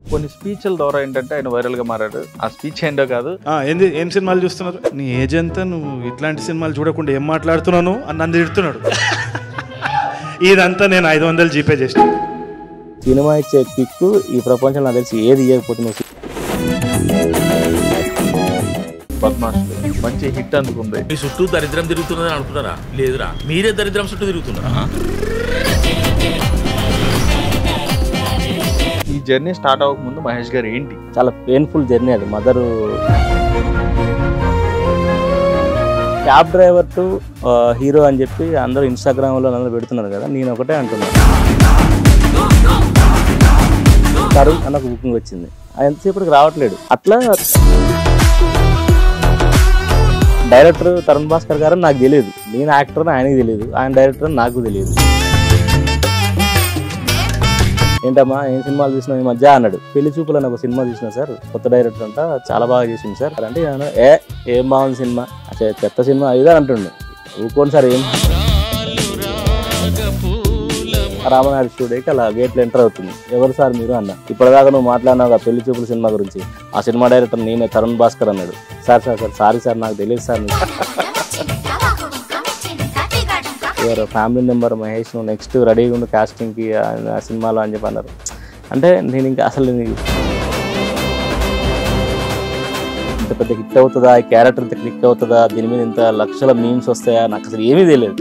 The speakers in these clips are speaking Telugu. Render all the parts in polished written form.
కొన్ని స్పీచ్ల ద్వారా ఏంటంటే ఆయన వైరల్గా మారాడు. ఆ స్పీచ్ ఏంటో కాదు. ఏం సినిమాలు చూస్తున్నారు? నీ ఏజ్ అంతా నువ్వు ఇట్లాంటి సినిమాలు చూడకుండా ఏం మాట్లాడుతున్నాను అని నన్ను తిడుతున్నాడు. ఇదంతా నేను 500 జీపే చేసిన. సినిమా ఇచ్చే కిక్కు ఈ ప్రపంచంలో నాకు తెలిసి ఏది ఇవ్వకపోతుంది. బద్మాషులు మంచి హిట్ అందుకుంది. మీ చుట్టూ దరిద్రం తిరుగుతున్నదని అనుకుంటారా? లేదురా, మీరే దరిద్రం చుట్టూ తిరుగుతున్నారా? ఈ జర్నీ స్టార్ట్ అవ్వక ముందు మహేష్ గారు ఏంటి చాలా పెయిన్ఫుల్ జర్నీ అది. Mother cab driver to hero అని చెప్పి అందరూ ఇన్స్టాగ్రామ్లో అందరూ పెడుతున్నారు కదా, నేను ఒకటే అంటున్నాను. తరుణ్ అన్నకు బుకింగ్ వచ్చింది, ఎంతసేపటికి రావట్లేడు. అట్లా డైరెక్టర్ తరుణ్ భాస్కర్ గారు నాకు తెలియదు, నేను యాక్టర్ అని ఆయనకి తెలియదు, ఆయన డైరెక్టర్ అని నాకు తెలియదు. ఏంటమ్మా ఏం సినిమాలు చూసినా ఈ మధ్య అన్నాడు. పెళ్లి చూపులు అని ఒక సినిమా చూసినా సార్, కొత్త డైరెక్టర్ అంట, చాలా బాగా చేసింది సార్ అంటే ఏం బాగుంది సినిమా, అసలు చెత్త సినిమా ఇదే అంటుండే. ఊరుకోండి సార్, ఏం రామనాయుడు స్టూడియోకి అలా గేట్లు ఎంటర్ అవుతుంది. ఎవరు సార్ మీరు అన్న. ఇప్పటిదాకా నువ్వు మాట్లాడినావు పెళ్లి చూపుల సినిమా గురించి, ఆ సినిమా డైరెక్టర్ నేనే తరుణ్ భాస్కర్ అన్నాడు. సారీ సార్ నాకు తెలియదు సార్. ఎవరు ఫ్యామిలీ మెంబర్ మహేష్ నువ్వు నెక్స్ట్ రెడీగా ఉండు కాస్టింగ్కి ఆ సినిమాలో అని చెప్పి అన్నారు. అంటే నేను ఇంకా అసలు ఇంత పెద్ద హిట్ అవుతుందా, ఈ క్యారెక్టర్ ఇంత క్లిక్ అవుతుందా, దీని మీద ఇంత లక్షల మీమ్స్ వస్తాయా, నాకు అసలు ఏమీ తెలియదు.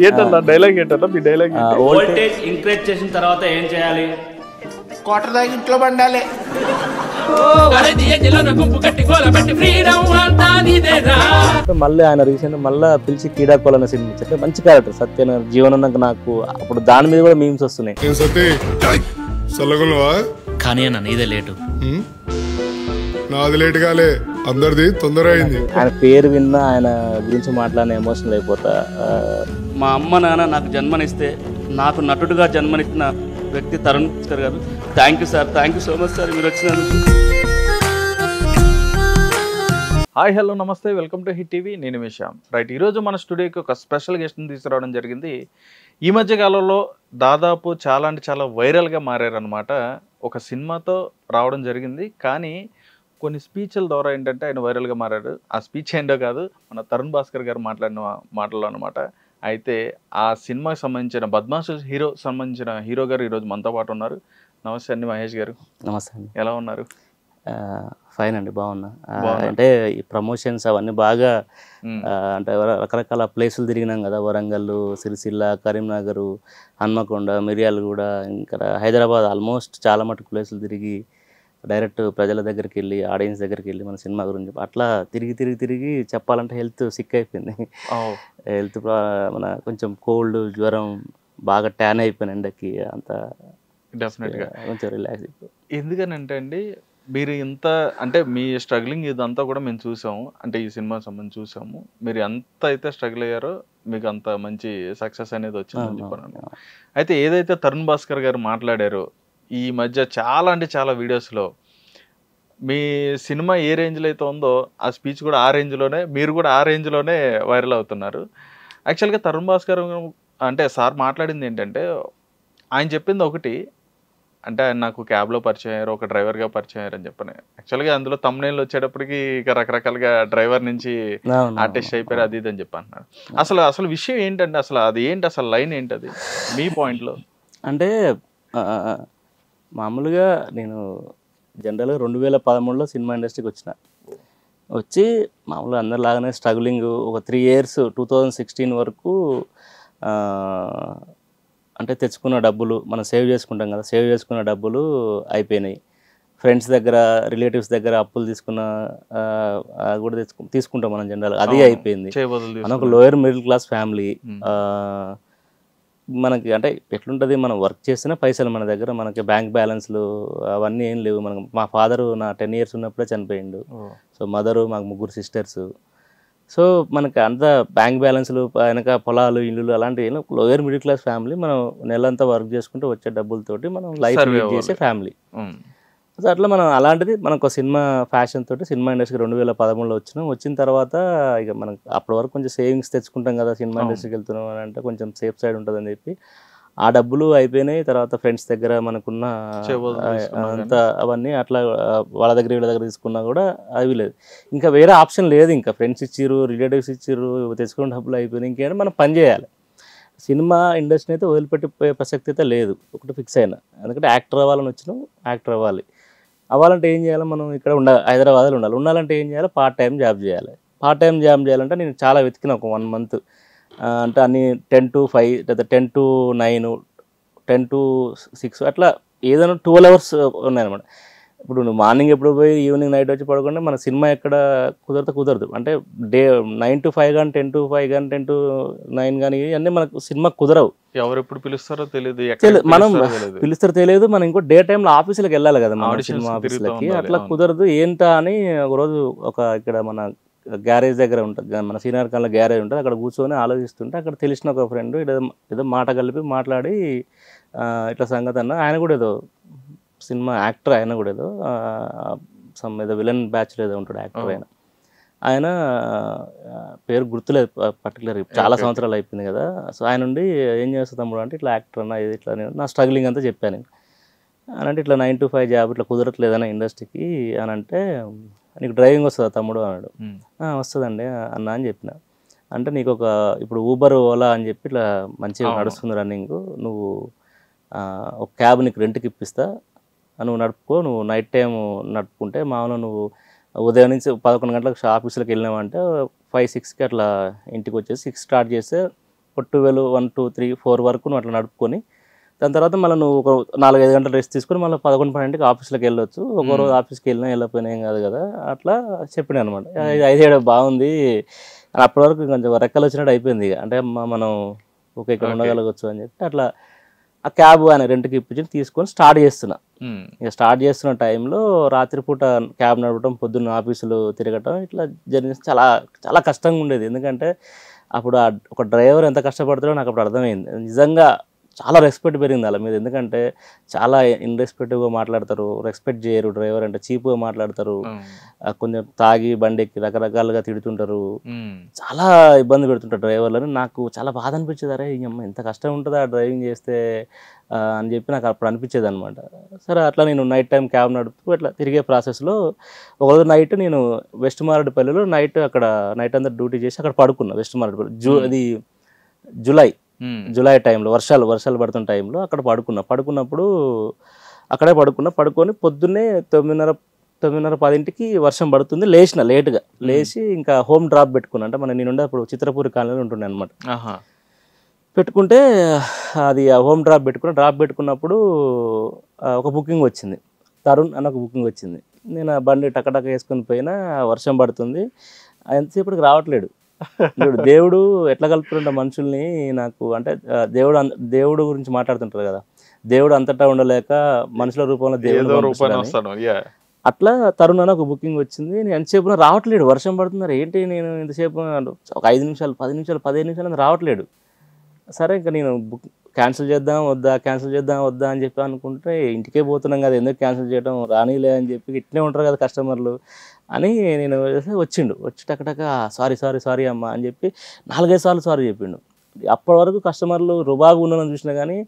డైలాగ్ ఏంటన్నా మీ డైలాగ్? వోల్టేజ్ ఇంక్రీజ్ చేసిన తర్వాత ఏం చేయాలి? క్వార్టర్ దాకా ఇంట్లో బండాలి. మళ్ళీ ఆయన రీసెంట్ మళ్ళీ పిలిచి క్రీడాకోల్ అనే సినిమా ఇచ్చారు. మంచి క్యారెక్టర్ సత్యన జీవనం. నాకు అప్పుడు దాని మీద కూడా మీమ్స్ వస్తున్నాయి. కానీ అన్న నీదే లేటు, నాది లేట్ కాలే, అందరిది తొందర అయింది. ఆయన పేరు విన్నా ఆయన గురించి మాట్లాడిన ఎమోషనల్ అయిపోతా. మా అమ్మ నాన్న నాకు జన్మనిస్తే నాకు నటుడుగా జన్మనిచ్చిన వ్యక్తి తరుణ్ భాస్కర్ గారు. Thank you sir, thank you so much sir మీరు వచ్చినందుకు. హాయ్ హలో నమస్తే, వెల్కమ్ టు హిట్ టీవీ. నేను విషయం రైట్. ఈరోజు మన స్టూడియోకి ఒక స్పెషల్ గెస్ట్ని తీసుకురావడం జరిగింది. ఈ మధ్య కాలంలో దాదాపు చాలా అంటే చాలా వైరల్గా మారారనమాట. ఒక సినిమాతో రావడం జరిగింది, కానీ కొన్ని స్పీచ్ల ద్వారా ఏంటంటే ఆయన వైరల్గా మారాడు. ఆ స్పీచ్ ఏంటో కాదు, మన తరుణ్ భాస్కర్ గారు మాట్లాడిన మాటలు అనమాట. అయితే ఆ సినిమాకి సంబంధించిన బద్మాష్ సంబంధించిన హీరో గారు ఈరోజు మనతో పాటు ఉన్నారు. నమస్తే అండి మహేష్ గారు. నమస్తే అండి. ఎలా ఉన్నారు? ఫైన్ అండి, బాగున్నా. అంటే ఈ ప్రమోషన్స్ అవన్నీ బాగా అంటే రకరకాల ప్లేసులు తిరిగినాం కదా, వరంగల్, సిరిసిల్ల, కరీంనగర్, హన్మకొండ, మిర్యాలగూడ, ఇంకా హైదరాబాద్, ఆల్మోస్ట్ చాలా మటుకు ప్లేసులు తిరిగి డైరెక్ట్ ప్రజల దగ్గరికి వెళ్ళి ఆడియన్స్ దగ్గరికి వెళ్ళి మన సినిమా గురించి అట్లా తిరిగి చెప్పాలంటే హెల్త్ సిక్ అయిపోయింది. హెల్త్ మన కొంచెం కోల్డ్, జ్వరం, బాగా ట్యాన్ అయిపోయిన ఎండకి, అంత డెఫినెట్గా కొంచెం రిలాక్స్ అయిపోయింది. ఎందుకనంటే అండి, మీరు ఇంత అంటే మీ స్ట్రగ్లింగ్ ఇదంతా కూడా మేము చూసాము. అంటే ఈ సినిమా సంబంధించి చూసాము. మీరు ఎంత అయితే స్ట్రగుల్ అయ్యారో మీకు అంత మంచి సక్సెస్ అనేది వచ్చిందని చెప్పాను. అయితే ఏదైతే తరుణ్ భాస్కర్ గారు మాట్లాడారో ఈ మధ్య చాలా అంటే చాలా వీడియోస్లో, మీ సినిమా ఏ రేంజ్లో అయితే ఉందో ఆ స్పీచ్ కూడా ఆ రేంజ్లోనే, మీరు కూడా ఆ రేంజ్లోనే వైరల్ అవుతున్నారు. యాక్చువల్గా తరుణ్ భాస్కర్ అంటే సార్ మాట్లాడింది ఏంటంటే, ఆయన చెప్పింది ఒకటి, అంటే ఆయన నాకు క్యాబ్లో పరిచయం అయ్యారు, ఒక డ్రైవర్గా పరిచయం అయ్యారు అని చెప్పని. యాక్చువల్గా అందులో తమ్నైల్ వచ్చేటప్పటికి ఇక రకరకాలుగా డ్రైవర్ నుంచి ఆర్టిస్ట్ అయిపోయారు, అది ఇది అని చెప్పి అంటున్నారు. అసలు విషయం ఏంటంటే, అసలు అది ఏంటి, అసలు లైన్ ఏంటది మీ పాయింట్లో? అంటే మామూలుగా నేను జనరల్గా 2013లో సినిమా ఇండస్ట్రీకి వచ్చి మామూలుగా అందరిలాగానే స్ట్రగులింగ్ ఒక 3 years 2016 వరకు అంటే తెచ్చుకున్న డబ్బులు మనం సేవ్ చేసుకుంటాం కదా, సేవ్ చేసుకున్న డబ్బులు అయిపోయినాయి. ఫ్రెండ్స్ దగ్గర, రిలేటివ్స్ దగ్గర అప్పులు తీసుకున్న కూడా తీసుకుంటాం మనం జనరల్గా, అది అయిపోయింది. మనం ఒక లోయర్ మిడిల్ క్లాస్ ఫ్యామిలీ. మనకి అంటే ఎట్లుంటుంది, మనం వర్క్ చేస్తేనే పైసలు మన దగ్గర, మనకి బ్యాంక్ బ్యాలెన్స్లు అవన్నీ ఏం లేవు. మనకు మా ఫాదరు నా 10 years ఉన్నప్పుడే చనిపోయిండు. సో మదరు, మాకు 3 sisters. సో మనకి అంత బ్యాంక్ బ్యాలెన్స్లు, వెనక పొలాలు, ఇల్లులు అలాంటివి, లోయర్ మిడిల్ క్లాస్ ఫ్యామిలీ. మనం నెలంతా వర్క్ చేసుకుంటూ వచ్చే డబ్బులతోటి మనం లైఫ్ లీడ్ చేసే ఫ్యామిలీ. సో అట్లా మనం అలాంటిది మనకు సినిమా ఫ్యాషన్ తోటి సినిమా ఇండస్ట్రీకి 2013లో వచ్చిన తర్వాత ఇక మనం అప్పటి వరకు కొంచెం సేవింగ్స్ తెచ్చుకుంటాం కదా, సినిమా ఇండస్ట్రీకి వెళ్తున్నాం అని అంటే కొంచెం సేఫ్ సైడ్ ఉంటుందని చెప్పి ఆ డబ్బులు అయిపోయినాయి. తర్వాత ఫ్రెండ్స్ దగ్గర మనకున్న అంతా అవన్నీ అట్లా వాళ్ళ దగ్గర వీళ్ళ దగ్గర తీసుకున్నా కూడా అవి లేదు. ఇంకా వేరే ఆప్షన్ లేదు. ఇంకా ఫ్రెండ్స్ ఇచ్చిర్రు, రిలేటివ్స్ ఇచ్చిర్రు, తెచ్చుకున్న డబ్బులు అయిపోయినాయి. ఇంకేంటి మనం పని చేయాలి. సినిమా ఇండస్ట్రీ అయితే వదిలిపెట్టిపోయే ప్రసక్తి అయితే లేదు. ఒకటి ఫిక్స్ అయినా. ఎందుకంటే యాక్టర్ అవ్వాలని వచ్చినాం, యాక్టర్ అవ్వాలంటే ఏం చేయాలి? మనం ఇక్కడ హైదరాబాద్లో ఉండాలంటే ఏం చేయాలి? పార్ట్ టైం జాబ్ చేయాలి. పార్ట్ టైం జాబ్ చేయాలంటే నేను చాలా వెతికిన ఒక 1 month. అంటే అన్ని 10 to 5 లేదా 10 to 9, 10 to 6 అట్లా ఏదైనా 12 hours ఉన్నాయన్నమాట. ఇప్పుడు నువ్వు మార్నింగ్ ఎప్పుడు పోయి ఈవినింగ్ నైట్ వచ్చి పడుకుంటే మన సినిమా ఎక్కడ కుదరదు. అంటే 9 to 5 కానీ 10 to 5 కానీ 10 to 9 కానీ ఇవన్నీ మనకు సినిమా కుదరవు. ఎవరు ఎప్పుడు పిలుస్తారో తెలియదు, మనం పిలుస్తారో తెలియదు. మనం ఇంకో డే టైంలో ఆఫీసులకు వెళ్ళాలి కదా, మన సినిమా ఆఫీసులకి. అట్లా కుదరదు. ఏంటా అని ఒకరోజు ఇక్కడ మన గ్యారేజ్ దగ్గర ఉంటుంది, మన సీనియర్ కాలంలో గ్యారేజ్ ఉంటుంది. అక్కడ కూర్చొని ఆలోచిస్తుంటే అక్కడ తెలిసిన ఒక ఫ్రెండ్ ఏదో మాట కలిపి మాట్లాడి ఇట్లా సంగతి అన్న. ఆయన కూడా ఏదో సినిమా యాక్టర్, ఆయన కూడా ఏదో ఏదో విలన్ బ్యాచ్లో ఏదో ఉంటాడు యాక్టర్. ఆయన పేరు గుర్తులేదు పర్టికులర్, చాలా సంవత్సరాలు అయిపోయింది కదా. సో ఆయన నుండి ఏం చేస్తా తమ్ముడు అంటే ఇట్లా యాక్టర్ అన్న, ఇది ఇట్లా నా స్ట్రగ్లింగ్ అంతా చెప్పాను. అని అంటే ఇట్లా 9 to 5 జాబ్ ఇట్లా కుదరట్లేదన్న ఇండస్ట్రీకి అని అంటే, నీకు డ్రైవింగ్ వస్తుందా తమ్ముడు అన్నాడు. వస్తుందండి అన్న అని చెప్పిన. అంటే నీకు ఇప్పుడు ఊబర్ ఓలా అని చెప్పి ఇట్లా మంచిగా నడుస్తుంది రన్నింగ్, నువ్వు ఒక క్యాబ్ నీకు రెంట్కి ఇప్పిస్తా, నువ్వు నడుపుకో, నువ్వు నైట్ టైం నడుపుకుంటే మామూలుగా నువ్వు ఉదయం నుంచి 11 గంటలకు ఆఫీసులకు వెళ్ళినావంటే 5-6కి అట్లా ఇంటికి వచ్చేసి 6 స్టార్ట్ చేస్తే 12, 1, 2, 3, 4 వరకు నువ్వు అట్లా నడుపుకొని దాని తర్వాత మళ్ళీ నువ్వు ఒక 4-5 గంటలు రెస్ట్ తీసుకొని మళ్ళీ 11-12కి ఆఫీస్లోకి వెళ్ళొచ్చు. ఒకరోజు ఆఫీస్కి వెళ్ళిపోయినా ఏం కాదు కదా అట్లా చెప్పినా అనమాట. 5-7 బాగుంది. అప్పటి వరకు కొంచెం రెక్కలు వచ్చినట్టు అయిపోయింది. అంటే మనం ఓకే ఇక్కడ ఉండగలగచ్చు అని చెప్పి అట్లా ఆ క్యాబ్ ఆయన రెంట్కి ఇప్పించి తీసుకొని స్టార్ట్ చేస్తున్నా. ఇక స్టార్ట్ చేస్తున్న టైంలో రాత్రిపూట క్యాబ్ నడపడం, పొద్దున్న ఆఫీసులు తిరగటం, ఇట్లా జర్నీ చాలా చాలా కష్టంగా ఉండేది. ఎందుకంటే అప్పుడు ఒక డ్రైవర్ ఎంత కష్టపడతాడో నాకు అప్పుడు అర్థమైంది. నిజంగా చాలా రెస్పెక్ట్ పెరిగింది వాళ్ళ మీద. ఎందుకంటే చాలా ఇన్రెస్పెక్టివ్గా మాట్లాడతారు, రెస్పెక్ట్ చేయరు. డ్రైవర్ అంటే చీప్గా మాట్లాడతారు, కొంచెం తాగి బండి ఎక్కి రకరకాలుగా తిడుతుంటారు, చాలా ఇబ్బంది పెడుతుంటారు డ్రైవర్లని. నాకు చాలా బాధ అనిపించేది, అరే ఇంత కష్టం ఉంటుందా డ్రైవింగ్ చేస్తే అని చెప్పి నాకు అప్పుడు అనిపించేది అనమాట. సరే అట్లా నేను నైట్ టైం క్యాబ్ నడుపుతూ అట్లా తిరిగే ప్రాసెస్లో ఒకరోజు నైట్ నేను వెస్ట్ మారేడుపల్లిలో అక్కడ నైట్ అంతా డ్యూటీ చేసి అక్కడ పడుకున్నా. వెస్ట్ మారేడుపల్లి అది జూలై టైంలో వర్షాలు పడుతున్న టైంలో అక్కడ పడుకున్నప్పుడు అక్కడే పడుకొని పొద్దున్నే 9:30-10కి వర్షం పడుతుంది. లేట్గా లేచి ఇంకా హోమ్ డ్రాప్ పెట్టుకున్నా. అంటే నేను అప్పుడు చిత్రపూరి కాలనీలో ఉంటుండే అనమాట. పెట్టుకుంటే అది హోమ్ డ్రాప్ పెట్టుకున్నప్పుడు ఒక బుకింగ్ వచ్చింది, తరుణ్ అని ఒక బుకింగ్ వచ్చింది. నేను ఆ బండి టకటక వేసుకొని పోయినా, వర్షం పడుతుంది, ఎంతసేపటికి రావట్లేడు. దేవుడు ఎట్లా కలుపుతుంట మనుషుల్ని నాకు. అంటే దేవుడు గురించి మాట్లాడుతుంటారు కదా, దేవుడు అంతటా ఉండలేక మనుషుల రూపంలో దేవుడు. అట్లా తరుణ్ అని ఒక బుకింగ్ వచ్చింది. నేను ఎంతసేపు రావట్లేడు, వర్షం పడుతున్నారు ఏంటి, నేను ఇంతసేపు ఒక 5 నిమిషాలు 10 నిమిషాలు 15 నిమిషాలు రావట్లేడు. సరే ఇంకా నేను క్యాన్సిల్ చేద్దాం వద్దా అని చెప్పి అనుకుంటే, ఇంటికే పోతున్నాం కదా ఎందుకు క్యాన్సిల్ చేయడం, రానిలే అని చెప్పి ఇట్లే ఉంటారు కదా కస్టమర్లు అని నేను వచ్చి టకటక సారీ అమ్మ అని చెప్పి 4-5 సార్లు సారీ చెప్పిండు. అప్పటి వరకు కస్టమర్లు రుబాగు ఉన్నానని చూసినా కానీ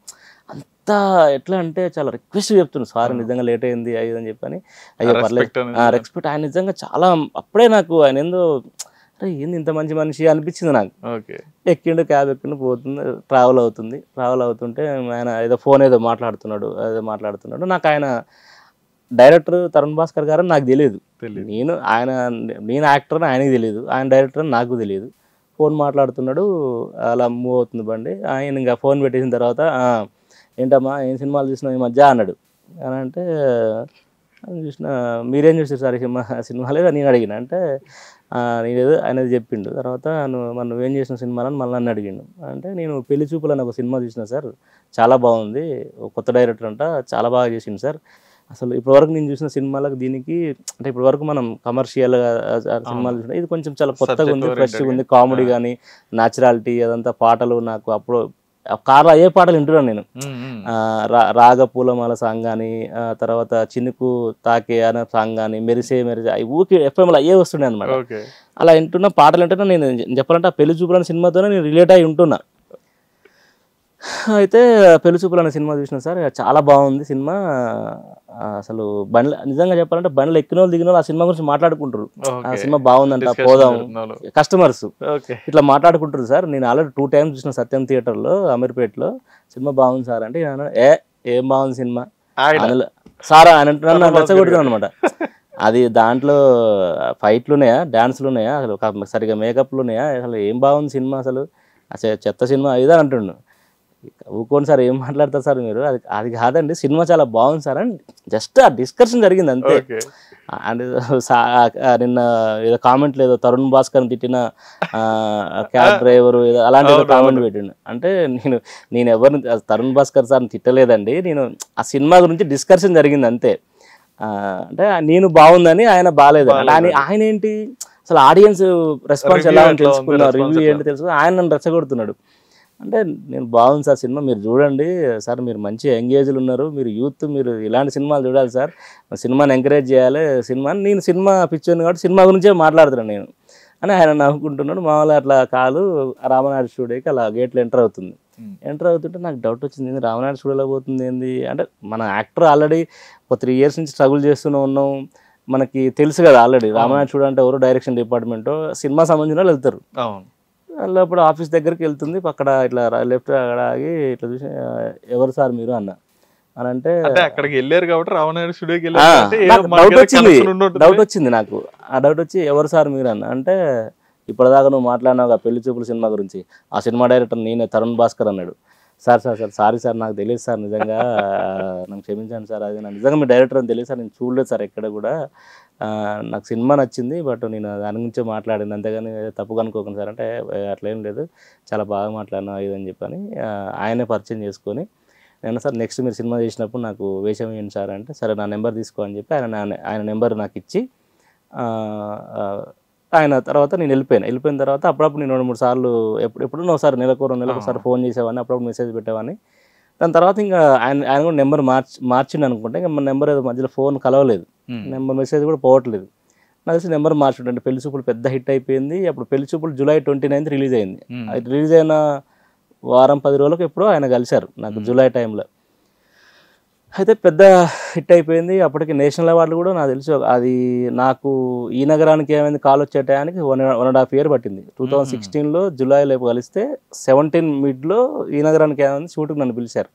అంతా ఎట్లా అంటే చాలా రిక్వెస్ట్ చెప్తున్నాను, సారీ నిజంగా లేట్ అయింది అని చెప్పని. అయ్యో పర్లేదు, రెస్పెక్ట్. ఆయన నిజంగా చాలా అప్పుడే నాకు ఆయన ఏందో ఏంది ఇంత మంచి మనిషి అనిపించింది నాకు. ఎక్కిండు, క్యాబ్ ఎక్కిండు, పోతుంది, ట్రావెల్ అవుతుంటే ఆయన ఏదో ఫోన్ ఏదో మాట్లాడుతున్నాడు. నాకు ఆయన డైరెక్టర్ తరుణ్ భాస్కర్ గారు నాకు తెలియదు. నేను యాక్టర్ అని ఆయనకి తెలియదు, ఆయన డైరెక్టర్ అని నాకు తెలియదు. ఫోన్ మాట్లాడుతున్నాడు, అలా మూవ్ అవుతుంది బండి. ఆయన ఇంకా ఫోన్ పెట్టేసిన తర్వాత ఏంటమ్మా ఏం సినిమాలు చూసినావు ఈ మధ్య అన్నాడు. అని అంటే చూసిన, మీరేం చూసారు సార్ సినిమాలే నేను అడిగిన. అంటే నేనేదో ఆయనది చెప్పిండు. తర్వాత నువ్వేం చేసిన సినిమాలని మళ్ళీ నన్ను అడిగిండు. అంటే నేను పెళ్లి చూపులు అని ఒక సినిమా చూసిన సార్, చాలా బాగుంది, కొత్త డైరెక్టర్ అంట, చాలా బాగా చేసిండు సార్. అసలు ఇప్పటివరకు నేను చూసిన సినిమాలకు దీనికి, అంటే ఇప్పటివరకు మనం కమర్షియల్ సినిమాలు చూసినా, ఇది కొంచెం చాలా కొత్తగా ఉంది, ఫ్రెష్గా ఉంది. కామెడీ కానీ న్యాచురాలిటీ అదంతా, పాటలు నాకు అప్పుడు కార్లో అయ్యే పాటలు వింటున్నాను నేను. రాగ పూలమాల సాంగ్ కానీ, తర్వాత చినుకు తాకే అనే సాంగ్ కానీ, మెరిసే ఊకి ఎఫ్ఎంలో అయ్యే వస్తుండే అనమాట. అలా వింటున్న పాటలు వింటున్నా. నేను చెప్పాలంటే ఆ పెళ్లి చూపులని సినిమాతోనే నేను రిలేట్ అయి ఉంటున్నా. అయితే పెళ్లి చూపులు అనే సినిమా చూసిన సార్, చాలా బాగుంది సినిమా. అసలు బండ్ల నిజంగా చెప్పాలంటే బండ్లు ఎక్కిన వాళ్ళు దిగిన వాళ్ళు ఆ సినిమా గురించి మాట్లాడుకుంటారు. ఆ సినిమా బాగుందంట, పోదాం, కస్టమర్స్ ఇట్లా మాట్లాడుకుంటారు సార్. నేను ఆల్రెడీ 2 times చూసిన సత్యం థియేటర్లో అమీర్పేటలో. సినిమా బాగుంది సార్ అంటే ఏం బాగుంది సినిమా సార్ ఆయన నన్ను రెచ్చగొడుతున్నాను అనమాట. అది దాంట్లో ఫైట్లు ఉన్నాయా, డాన్స్లు ఉన్నాయా, అసలు సరిగా మేకప్లు ఉన్నాయా, అసలు ఏం బాగుంది సినిమా, అసలు చెత్త సినిమా ఇదే అంటుండు. ఊకోండి సార్, ఏం మాట్లాడతారు సార్ మీరు, అది కాదండి సినిమా చాలా బాగుంది సార్ అని జస్ట్ ఆ డిస్కషన్ జరిగింది అంతే. అండ్ నిన్న ఏదో కామెంట్ లేదో తరుణ్ భాస్కర్ తిట్టిన క్యాబ్ డ్రైవరు ఏదో అలాంటి కామెంట్ పెట్టిండు. అంటే నేను ఎవరిని తరుణ్ భాస్కర్ సార్ని తిట్టలేదండి, నేను ఆ సినిమా గురించి డిస్కషన్ జరిగింది అంతే. అంటే నేను బాగుందని ఆయన బాగాలేదని. ఆయన ఏంటి అసలు ఆడియన్స్ రెస్పాన్స్ ఎలా అని తెలుసుకున్నారు, రివ్యూ ఏంటి తెలుసుకుని ఆయన నన్ను రెచ్చగొడుతున్నాడు. అంటే నేను బాగుంది సార్ సినిమా, మీరు చూడండి సార్, మీరు మంచి ఎంగేజ్లు ఉన్నారు, మీరు యూత్, మీరు ఇలాంటి సినిమాలు చూడాలి సార్, సినిమాని ఎంకరేజ్ చేయాలి సినిమాని. నేను సినిమా పిచ్చోని కాబట్టి సినిమా గురించే మాట్లాడుతున్నాను నేను అని ఆయన నవ్వుకుంటున్నాడు. మామూలుగా అట్లా కాలు రామనాయుడు స్టూడియోకి అలా గేట్లో ఎంటర్ అవుతుంది. ఎంటర్ అవుతుంటే నాకు డౌట్ వచ్చింది, రామనాయుడు స్టూడియోలో పోతుంది ఏంది అంటే, మన యాక్టర్ ఆల్రెడీ ఒక 3 years నుంచి స్ట్రగుల్ చేస్తూనే ఉన్నాం, మనకి తెలుసు కదా ఆల్రెడీ. రామనాయుడు స్టూడియో అంటే ఎవరు డైరెక్షన్ డిపార్ట్మెంట్, సినిమా సంబంధించిన వాళ్ళు వెళ్తారు. అప్పుడు ఆఫీస్ దగ్గరికి వెళ్తుంది, అక్కడ ఇట్లా లెఫ్ట్ అక్కడ ఆగి ఇట్లా చూసి ఎవరు సార్ మీరు అన్న అని అంటే, అక్కడికి వెళ్ళారు కాబట్టి రామనాయుడు స్టూడియోకి డౌట్ వచ్చింది నాకు. ఆ డౌట్ వచ్చి ఎవరు సార్ మీరు అన్న అంటే, ఇప్పటిదాకా నువ్వు మాట్లాడినావు పెళ్లి చూపుల సినిమా గురించి, ఆ సినిమా డైరెక్టర్ నేనే తరుణ్ భాస్కర్ అన్నాడు. సారీ సార్ నాకు తెలియదు సార్, నిజంగా నాకు క్షమించండి సార్, అది నాకు నిజంగా మీ డైరెక్టర్ అని తెలియదు సార్, నేను చూడలేదు సార్ ఎక్కడ కూడా, నాకు సినిమా నచ్చింది బట్ నేను దాని గురించే మాట్లాడింది అంతేగాని తప్పుగా అనుకోకండి సార్ అంటే, అట్లేం లేదు చాలా బాగా మాట్లాడినా ఇదని చెప్పని ఆయనే పరిచయం చేసుకొని, నేను సార్ నెక్స్ట్ మీరు సినిమా చేసినప్పుడు నాకు వేషం ఏంటి సార్ అంటే, సరే నా నెంబర్ తీసుకో అని చెప్పి ఆయన నెంబర్ నాకు ఇచ్చి, ఆయన తర్వాత నేను వెళ్ళిపోయిన తర్వాత అప్పుడప్పుడు నేను 2-3 సార్లు ఎప్పుడు ఒకసారి నెలకు 2 నెలలకు ఒకసారి ఫోన్ చేసేవాడిని, అప్పుడప్పుడు మెసేజ్ పెట్టేవాడిని. దాని తర్వాత ఇంకా ఆయన కూడా నెంబర్ మార్చిండు అనుకుంటే, ఇంకా మన నెంబర్ ఏదో మధ్యలో ఫోన్ కలవలేదు, నెంబర్ మెసేజ్ కూడా పోవట్లేదు. నాకు తెలిసి నెంబర్ మార్చుంటే, అంటే పెళ్లి చూపులు పెద్ద హిట్ అయిపోయింది. అప్పుడు పెళ్లి చూపులు July 29th రిలీజ్ అయింది. అది రిలీజ్ అయిన వారం 10 రోజులకు ఎప్పుడో ఆయన కలిశారు నాకు జూలై టైంలో. అయితే పెద్ద హిట్ అయిపోయింది. అప్పటికి నేషనల్ అవార్డులు కూడా నాకు తెలుసు, అది నాకు ఈ నగరానికి ఏమైంది కాల్ వచ్చే టయానికి 1.5 year పట్టింది. 2016లో జూలైలో కలిస్తే 17 midలో ఈ నగరానికి ఏమైంది షూటింగ్ నన్ను పిలిచారు.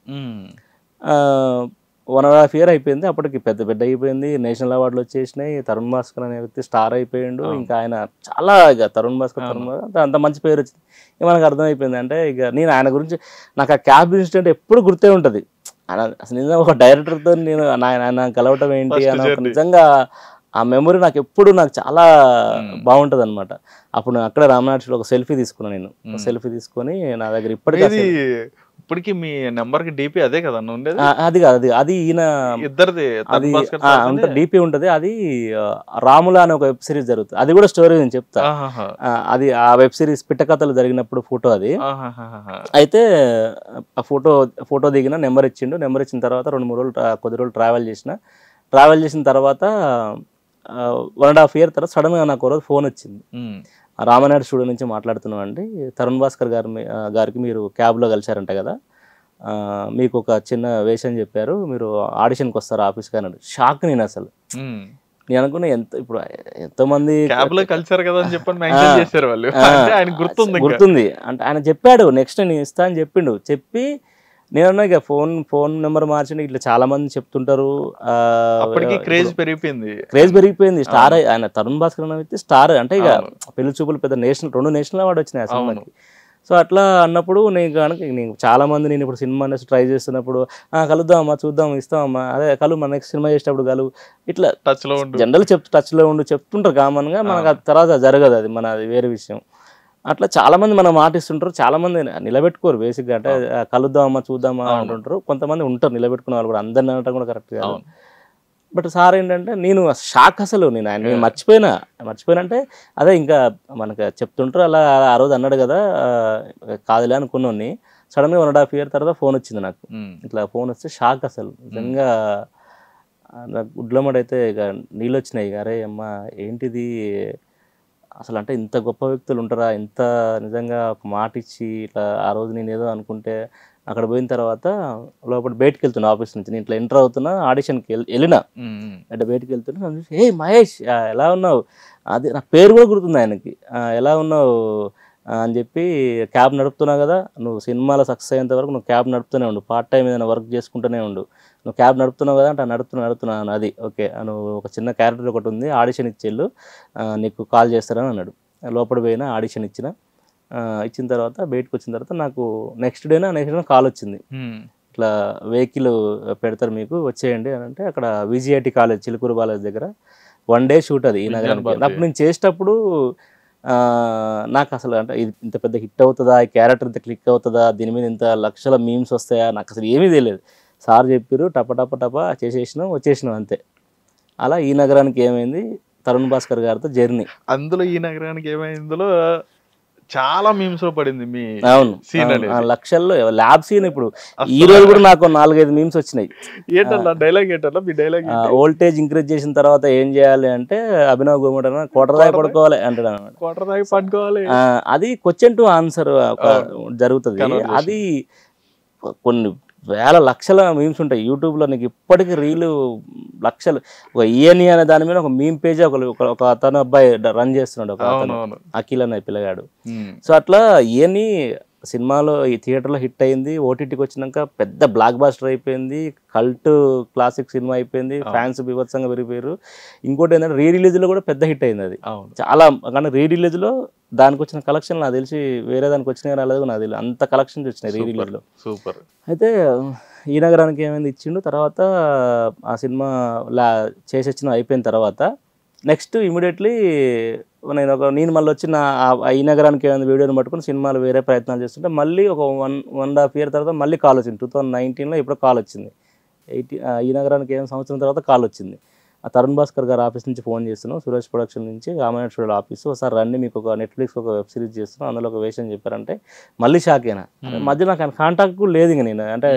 1.5 year అయిపోయింది. అప్పటికి పెద్ద అయిపోయింది, నేషనల్ అవార్డులు వచ్చేసినాయి, తరుణ్ భాస్కర్ అనే వ్యక్తి స్టార్ అయిపోయిండు. ఇంకా ఆయన చాలా ఇక తరుణ్ భాస్కర్ అంత మంచి పేరు వచ్చింది. ఇక మనకు అర్థమైపోయింది. అంటే ఇక నేను ఆయన గురించి నాకు ఆ క్యాబ్ ఇన్సిడెంట్ ఎప్పుడు గుర్తే ఉంటుంది. అసలు నిజంగా ఒక డైరెక్టర్తో నేను ఆయన కలవటం ఏంటి అని నిజంగా ఆ మెమొరీ నాకు ఎప్పుడు నాకు చాలా బాగుంటుంది అనమాట. అప్పుడు నేను అక్కడ రామనాథ్లో ఒక సెల్ఫీ తీసుకున్నాను. నేను సెల్ఫీ తీసుకొని నా దగ్గర ఇప్పటికి మీ నెంబర్ కి డీపీ అదే కదా ఉండేది? అది కాదు, అది ఈయన ఇద్దరిది డీపీ ఉంటది. అది రాముల అనే ఒక వెబ్ సిరీస్ జరుగుతుంది, అది కూడా స్టోరీ నేను చెప్తా. అది ఆ వెబ్ సిరీస్ పిట్టకథలు జరిగినప్పుడు ఫోటో అది. అయితే ఆ ఫోటో దిగిన నెంబర్ ఇచ్చిండు. నెంబర్ ఇచ్చిన తర్వాత 2-3 రోజులు కొద్ది రోజులు ట్రావెల్ చేసిన తర్వాత 1.5 year తర్వాత సడన్ గా నాకు రోజు ఫోన్ వచ్చింది. రామనాయుడు స్టూడియో నుంచి మాట్లాడుతున్నాం అండి, తరుణ్ భాస్కర్ గారికి మీరు క్యాబ్లో కలిశారంట కదా, మీకు ఒక చిన్న వేషం చెప్పారు, మీరు ఆడిషన్కి వస్తారు ఆఫీస్కి అన్నాడు. షాక్ నేను అసలు. నేను అనుకున్నా ఇప్పుడు ఎంతోమంది కలిసారు కదా అని చెప్పి గుర్తుంది అంటే ఆయన చెప్పాడు నెక్స్ట్ నేను ఇస్తా అని చెప్పిండు. చెప్పి నేను ఇక ఫోన్ నెంబర్ మార్చి ఇట్లా చాలా మంది చెప్తుంటారు. క్రేజ్ పెరిగిపోయింది. స్టార్ ఆయన తరుణ్ భాస్కర్ అనే వ్యక్తి స్టార్. అంటే ఇక పెళ్లి చూపులు పెద్ద 2 నేషనల్ అవార్డు వచ్చినాయి ఆ సినిమాకి. సో అట్లా అన్నప్పుడు నేను చాలా మంది నేను ఇప్పుడు సినిమా ట్రై చేస్తున్నప్పుడు కలుద్దామమ్మా, చూద్దాం, ఇస్తామమ్మా, అదే మన నెక్స్ట్ సినిమా చేసేటప్పుడు ఇట్లా జనరల్ టచ్ లో ఉండు చెప్తుంటారు కామన్ గా. మనకు అది తర్వాత జరగదు, అది అది వేరే విషయం. అట్లా చాలా మంది మనం మాటిస్తుంటారు, చాలా మంది నిలబెట్టుకోరు బేసిక్గా. అంటే కలుద్దామమ్మా, చూద్దామా అంటుంటారు. కొంతమంది ఉంటారు నిలబెట్టుకునే వాళ్ళు కూడా, అందరిని అనటం కూడా కరెక్ట్ కాదు. బట్ సార్ ఏంటంటే నేను షాక్ అసలు. నేను మర్చిపోయినా అంటే అదే ఇంకా మనకు చెప్తుంటారు అలా ఆ రోజు అన్నాడు కదా కాదులే అనుకున్నాను. సడన్గా 1.5 year తర్వాత ఫోన్ వచ్చింది నాకు. ఇట్లా ఫోన్ వస్తే షాక్ అసలు నిజంగా. నాకు గుడ్లమ్మడైతే ఇక నీళ్ళు వచ్చినాయి. అరే అమ్మ ఏంటిది అసలు, అంటే ఇంత గొప్ప వ్యక్తులు ఉంటారా, ఇంత నిజంగా ఒక మాట ఇచ్చి ఇట్లా ఆ రోజు నేను ఏదో అనుకుంటే అక్కడ పోయిన తర్వాత లోపల బయటకు వెళ్తున్నా ఆఫీస్ నుంచి, నేను ఇట్లా ఎంటర్ అవుతున్నా, ఆడిషన్కి వెళ్ళినా అంటే బయటకు వెళ్తున్నా, నన్ను చూసి, ఏ మహేష్ ఎలా ఉన్నావు, అది నా పేరు కూడా గుర్తుంది ఆయనకి, ఎలా ఉన్నావు అని చెప్పి, క్యాబ్ నడుపుతున్నావు కదా నువ్వు, సినిమాలో సక్సెస్ అయ్యేంత వరకు నువ్వు క్యాబ్ నడుపుతూనే ఉండు, పార్ట్ టైం ఏదైనా వర్క్ చేసుకుంటూనే ఉండు, నువ్వు క్యాబ్ నడుపుతున్నావు కదా అంటే నడుపుతున్నాను, అది ఓకే, నువ్వు ఒక చిన్న క్యారెక్టర్ ఒకటి ఉంది, ఆడిషన్ ఇచ్చేళ్ళు, నీకు కాల్ చేస్తారని అన్నాడు. లోపల పోయినా ఆడిషన్ ఇచ్చిన తర్వాత బయటకు వచ్చిన తర్వాత నాకు నెక్స్ట్ డే కాల్ వచ్చింది, ఇట్లా వెహికల్ పెడతారు మీకు వచ్చేయండి అని అంటే, అక్కడ విజిఐటి కాలేజ్ చిలుకూరు బాలేజ్ దగ్గర 1 డే షూట్ అది ఈ నగరానికి. అప్పుడు నేను చేసేటప్పుడు నాకు అసలు అంటే ఇది ఇంత పెద్ద హిట్ అవుతుందా, ఈ క్యారెక్టర్ ఇంత క్లిక్ అవుతుందా, దీని మీద ఇంత లక్షల మీమ్స్ వస్తాయా, నాకు అసలు ఏమీ తెలియదు. సార్ చెప్పారు టప చేసేసినాం వచ్చేసినాం అంతే. అలా ఈ నగరానికి ఏమైంది తరుణ్ భాస్కర్ గారితో జర్నీ. అందులో ఈ నగరానికి ఏమైంది, ఇందులో చాలా మీమ్స్ లో పడింది మీ సీన్ అనేది, లక్షల్లో ల్యాబ్ సీన్. ఇప్పుడు ఈ రోజు కూడా నాకు 4-5 మీమ్స్ వచ్చినాయి. ఏంటల్లా డైలాగ్, ఏంటల్లా మీ డైలాగ్, వోల్టేజ్ ఇంక్రీజ్ చేసిన తర్వాత ఏం చేయాలి అంటే, అభినవ్ గోమట కోటరాయి పడుకోవాలి అంటాడు అనమాట. కోటరాయి పడుకోవాలి, అది క్వశ్చన్ టు ఆన్సర్ జరుగుతుంది. అది కొన్ని వేల లక్షల మీమ్స్ ఉంటాయి యూట్యూబ్లో, నీకు ఇప్పటికీ రీలు లక్షలు. ఒక ఈఎన్ఈ అనే దాని మీద ఒక మీమ్ పేజ్ ఒక అతను అబ్బాయి రన్ చేస్తున్నాడు, ఒక అఖిల్ అనే పిల్లగాడు. సో అట్లా ఈఎన్ఈ సినిమాలో ఈ థియేటర్లో హిట్ అయింది, ఓటీటీకి వచ్చినాక పెద్ద బ్లాక్ బాస్టర్ అయిపోయింది, కల్ట్ క్లాసిక్ సినిమా అయిపోయింది, ఫ్యాన్స్ బీభత్సంగా పెరిగిపోయారు. ఇంకోటి ఏంటంటే రీ రిలీజ్లో కూడా పెద్ద హిట్ అయింది అది చాలా. కానీ రీ రిలీజ్లో దానికి వచ్చిన కలెక్షన్ నాకు తెలిసి వేరే దానికి వచ్చినాయి రాలేదు నాకు తెలియదు, అంత కలెక్షన్స్ వచ్చినాయి రీ రిలీజ్లో. సూపర్. అయితే ఈ నగరానికి ఏమైంది ఇచ్చిండు. తర్వాత ఆ సినిమా చేసొచ్చిన అయిపోయిన తర్వాత నెక్స్ట్ ఇమీడియట్లీ నేను మళ్ళీ వచ్చిన ఈ నగరానికి ఏమైనా వీడియోని పట్టుకుని సినిమాలు వేరే ప్రయత్నాలు చేస్తుంటే, మళ్ళీ ఒక 1.5 year తర్వాత మళ్ళీ కాల్ వచ్చింది. 2019లో ఎప్పుడో కాల్ వచ్చింది. ఈ నగరానికి ఏమైనా సంవత్సరం తర్వాత కాల్ వచ్చింది. ఆ తరుణ్ భాస్కర్ గారు ఆఫీస్ నుంచి ఫోన్ చేస్తున్నాం, సురేష్ ప్రొడక్షన్ నుంచి, రామాయణ స్టూడియో ఆఫీసు, ఒకసారి రండి మీకు ఒక నెట్ఫ్లిక్స్ ఒక వెబ్ సిరీస్ చేస్తున్నాం, అందులో ఒక వేషం చెప్పారంటే మళ్ళీ షాక్ అయినా. మధ్య నాకు కాంటాక్ట్ కూడా లేదు ఇంక నేను, అంటే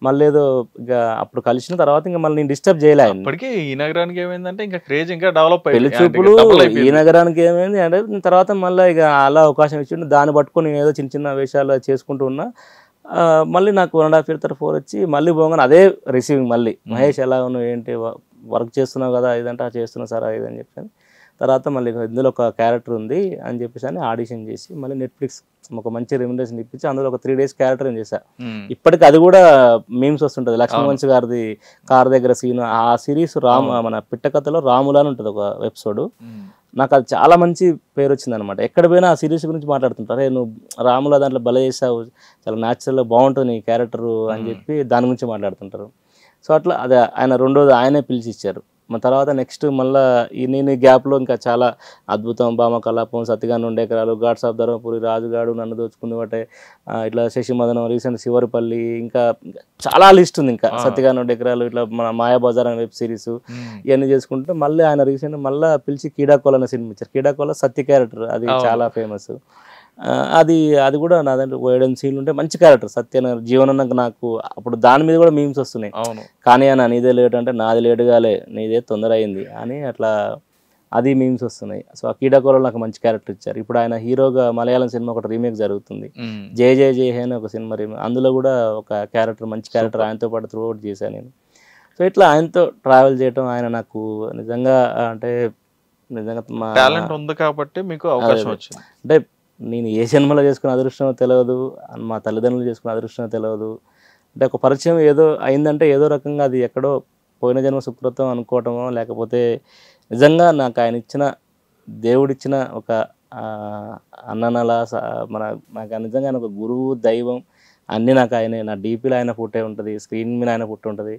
మళ్ళీ ఏదో ఇక అప్పుడు కలిసిన తర్వాత ఇంకా మళ్ళీ నేను డిస్టర్బ్ చేయలే. ఇప్పటికీ ఈ నగరానికి ఏమైందంటే ఇంకా క్రేజ్ ఇంకా డెవలప్ పెళ్లి చూపులు ఈ నగరానికి ఏమైంది అంటే తర్వాత మళ్ళీ ఇక అలా అవకాశం ఇచ్చిండు, దాన్ని పట్టుకొని నేను ఏదో చిన్న చిన్న వేషాలు చేసుకుంటూ ఉన్నా. మళ్ళీ నాకు 1.5 year తర్వాత 4 వచ్చి మళ్ళీ పోగానే అదే రిసీవింగ్, మళ్ళీ మహేష్ ఎలా ఉన్నావు ఏంటి వర్క్ చేస్తున్నావు కదా ఇదంటే చేస్తున్నా సార్ ఇదని చెప్పాను. తర్వాత మళ్ళీ ఇందులో ఒక క్యారెక్టర్ ఉంది అని చెప్పేసి అని ఆడిషన్ చేసి మళ్ళీ నెట్ఫ్లిక్స్ ఒక మంచి రెమ్యునరేషన్ ఇప్పించి అందులో ఒక 3 days క్యారెక్టర్ అని చేశా. ఇప్పటికి అది కూడా మీమ్స్ వస్తుంటుంది, లక్ష్మణ్ గారిది కార్ దగ్గర సీన్. ఆ సిరీస్ మన పిట్టకథలో రాములా అని ఉంటుంది ఒక ఎపిసోడ్. నాకు అది చాలా మంచి పేరు వచ్చింది అనమాట. ఎక్కడ పోయినా ఆ సిరీస్ గురించి మాట్లాడుతుంటారు, నువ్వు రాములా దాంట్లో భలే చేసావు, చాలా న్యాచురల్గా బాగుంటుంది నీ క్యారెక్టర్ అని చెప్పి దాని గురించి మాట్లాడుతుంటారు. సో అట్లా అదే ఆయన రెండోది ఆయనే పిలిచి ఇచ్చారు. తర్వాత నెక్స్ట్ మళ్ళీ నేను ఈ గ్యాప్లో ఇంకా చాలా అద్భుతం, భామ కలాపం, సత్తిగా 2 ఎకరాలు, గాడ్స్ ఆఫ్ ధర్మపురి, రాజుగాడు, నన్ను దోచుకుంది బట్టే, ఇట్లా శశిమదనం, రీసెంట్ శివరిపల్లి, ఇంకా చాలా లిస్ట్ ఉంది. ఇంకా సత్తిగా 2 ఎకరాలు, ఇట్లా మన మాయాబజార్ అనే వెబ్ సిరీస్, ఇవన్నీ చేసుకుంటే మళ్ళీ ఆయన రీసెంట్ మళ్ళీ పిలిచి కీడాకోల్ అనే సినిమా ఇచ్చారు. కీడాకోల్ సత్య క్యారెక్టర్, అది చాలా ఫేమస్. అది కూడా నా దాంట్లో 7 సీన్లు ఉంటే మంచి క్యారెక్టర్ సత్య జీవనం. నాకు అప్పుడు దాని మీద కూడా మీమ్స్ వస్తున్నాయి, కానీ అన్న నీదే లేట్ అంటే నాది లేటుగాలే, నీదే తొందర అయింది అని, అట్లా అది మీమ్స్ వస్తున్నాయి. సో ఆ కీడాకోలో నాకు మంచి క్యారెక్టర్ ఇచ్చారు. ఇప్పుడు ఆయన హీరోగా మలయాళం సినిమా ఒకటి రీమేక్ జరుగుతుంది, జయ జయ జయ హే అని ఒక సినిమా రీమేక్, అందులో కూడా ఒక క్యారెక్టర్ మంచి క్యారెక్టర్ ఆయనతో పాటు త్రూ అవుట్ చేశాను నేను. సో ఇట్లా ఆయనతో ట్రావెల్ చేయటం, ఆయన నాకు నిజంగా అంటే నిజంగా మా టాలెంట్ ఉంది కాబట్టి మీకు అవకాశం వచ్చింది. అంటే నేను ఏ జన్మలో చేసుకున్న అదృష్టమో తెలియదు, మా తల్లిదండ్రులు చేసుకున్న అదృష్టమో తెలియదు. అంటే ఒక పరిచయం ఏదో అయిందంటే ఏదో రకంగా అది ఎక్కడో పోయిన జన్మ సుకృతం అనుకోవటమో, లేకపోతే నిజంగా నాకు ఆయన ఇచ్చిన దేవుడిచ్చిన ఒక అన్ననలా నాకు నిజంగా ఆయన ఒక గురువు, దైవం అన్నీ నాకు ఆయనే. నా డీపీలో ఆయన ఫోటో ఉంటుంది, స్క్రీన్ మీద ఆయన ఫోటో ఉంటుంది,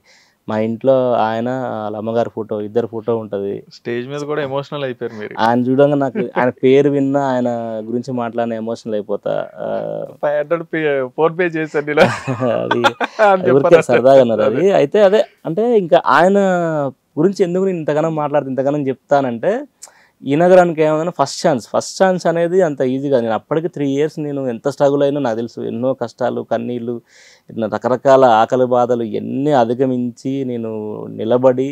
మా ఇంట్లో ఆయన వాళ్ళ అమ్మగారి ఫోటో, ఇద్దరు ఫోటో ఉంటుంది. స్టేజ్ మీద కూడా ఎమోషనల్ అయిపోయారు మీరు. ఆయన చూడంగా నాకు ఆయన పేరు విన్నా, ఆయన గురించి మాట్లాడిన ఎమోషనల్ అయిపోతా. 500 పే చేశారు అది ఊరికే సరదాగా అన్నారు అది. అయితే అదే అంటే ఇంకా ఆయన గురించి ఎందుకు నేను ఇంతగానో ఇంతగానో చెప్తానంటే, ఈ నగరానికి ఏమైనా ఫస్ట్ ఛాన్స్ అనేది అంత ఈజీగా, నేను అప్పటికి 3 years నేను ఎంత స్ట్రగుల్ అయినా నాకు తెలుసు. ఎన్నో కష్టాలు, కన్నీళ్ళు, రకరకాల ఆకలి బాధలు ఎన్ని అధిగమించి నేను నిలబడి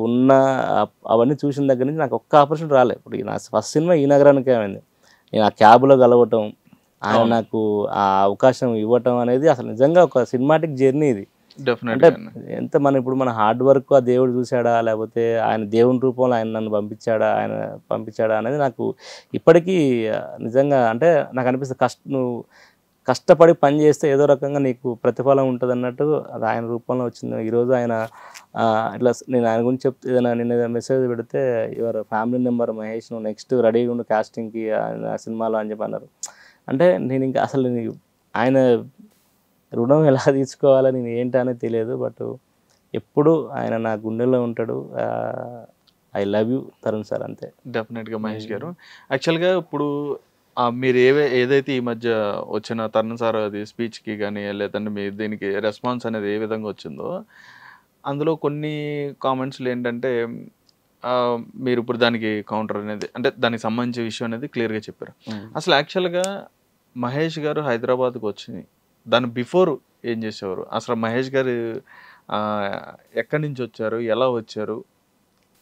ఉన్న అవన్నీ చూసిన దగ్గర నుంచి నాకు ఒక్క ఆపర్చునిటీ రాలేదు. ఇప్పుడు నా ఫస్ట్ సినిమా ఈ నగరానికి ఏమైంది, నేను ఆ క్యాబ్లో కలవటం, ఆయన నాకు ఆ అవకాశం ఇవ్వటం అనేది అసలు నిజంగా ఒక సినిమాటిక్ జర్నీ ఇది. అంటే డెఫినెట్గా ఎంత ఇప్పుడు మన హార్డ్ వర్క్ ఆ దేవుడు చూశాడా, లేకపోతే ఆయన దేవుని రూపంలో ఆయన నన్ను పంపించాడా అనేది నాకు ఇప్పటికీ నిజంగా అంటే నాకు అనిపిస్తుంది. నువ్వు కష్టపడి పని చేస్తే ఏదో రకంగా నీకు ప్రతిఫలం ఉంటుంది అన్నట్టు అది ఆయన రూపంలో వచ్చింది. ఈరోజు ఆయన ఇట్లా నేను ఆయన గురించి ఏదైనా నిన్న మెసేజ్ పెడితే యువర్ ఫ్యామిలీ మెంబర్ మహేష్, నువ్వు నెక్స్ట్ రెడీగా ఉండు కాస్టింగ్కి ఆయన సినిమాలో అని చెప్పి అన్నారు. అంటే నేను ఇంకా అసలు ఆయన రుణం ఎలా తీసుకోవాలని నేను ఏంటనేది తెలియదు. బట్ ఎప్పుడు ఆయన నా గుండెల్లో ఉంటాడు. I love you Tarun sir, అంతే. డెఫినెట్గా మహేష్ గారు. యాక్చువల్గా ఇప్పుడు మీరు ఏదైతే ఈ మధ్య వచ్చిన తరుణ్ సార్ అది స్పీచ్కి కానీ లేదంటే మీ దీనికి రెస్పాన్స్ అనేది ఏ విధంగా వచ్చిందో, అందులో కొన్ని కామెంట్స్లు ఏంటంటే మీరు ఇప్పుడు దానికి కౌంటర్ అనేది అంటే దానికి సంబంధించిన విషయం అనేది క్లియర్గా చెప్పారు. అసలు యాక్చువల్గా మహేష్ గారు హైదరాబాద్కి వచ్చింది దాని బిఫోర్ ఏం చేసేవారు? అసలు మహేష్ గారు ఎక్కడి నుంచి వచ్చారు, ఎలా వచ్చారు,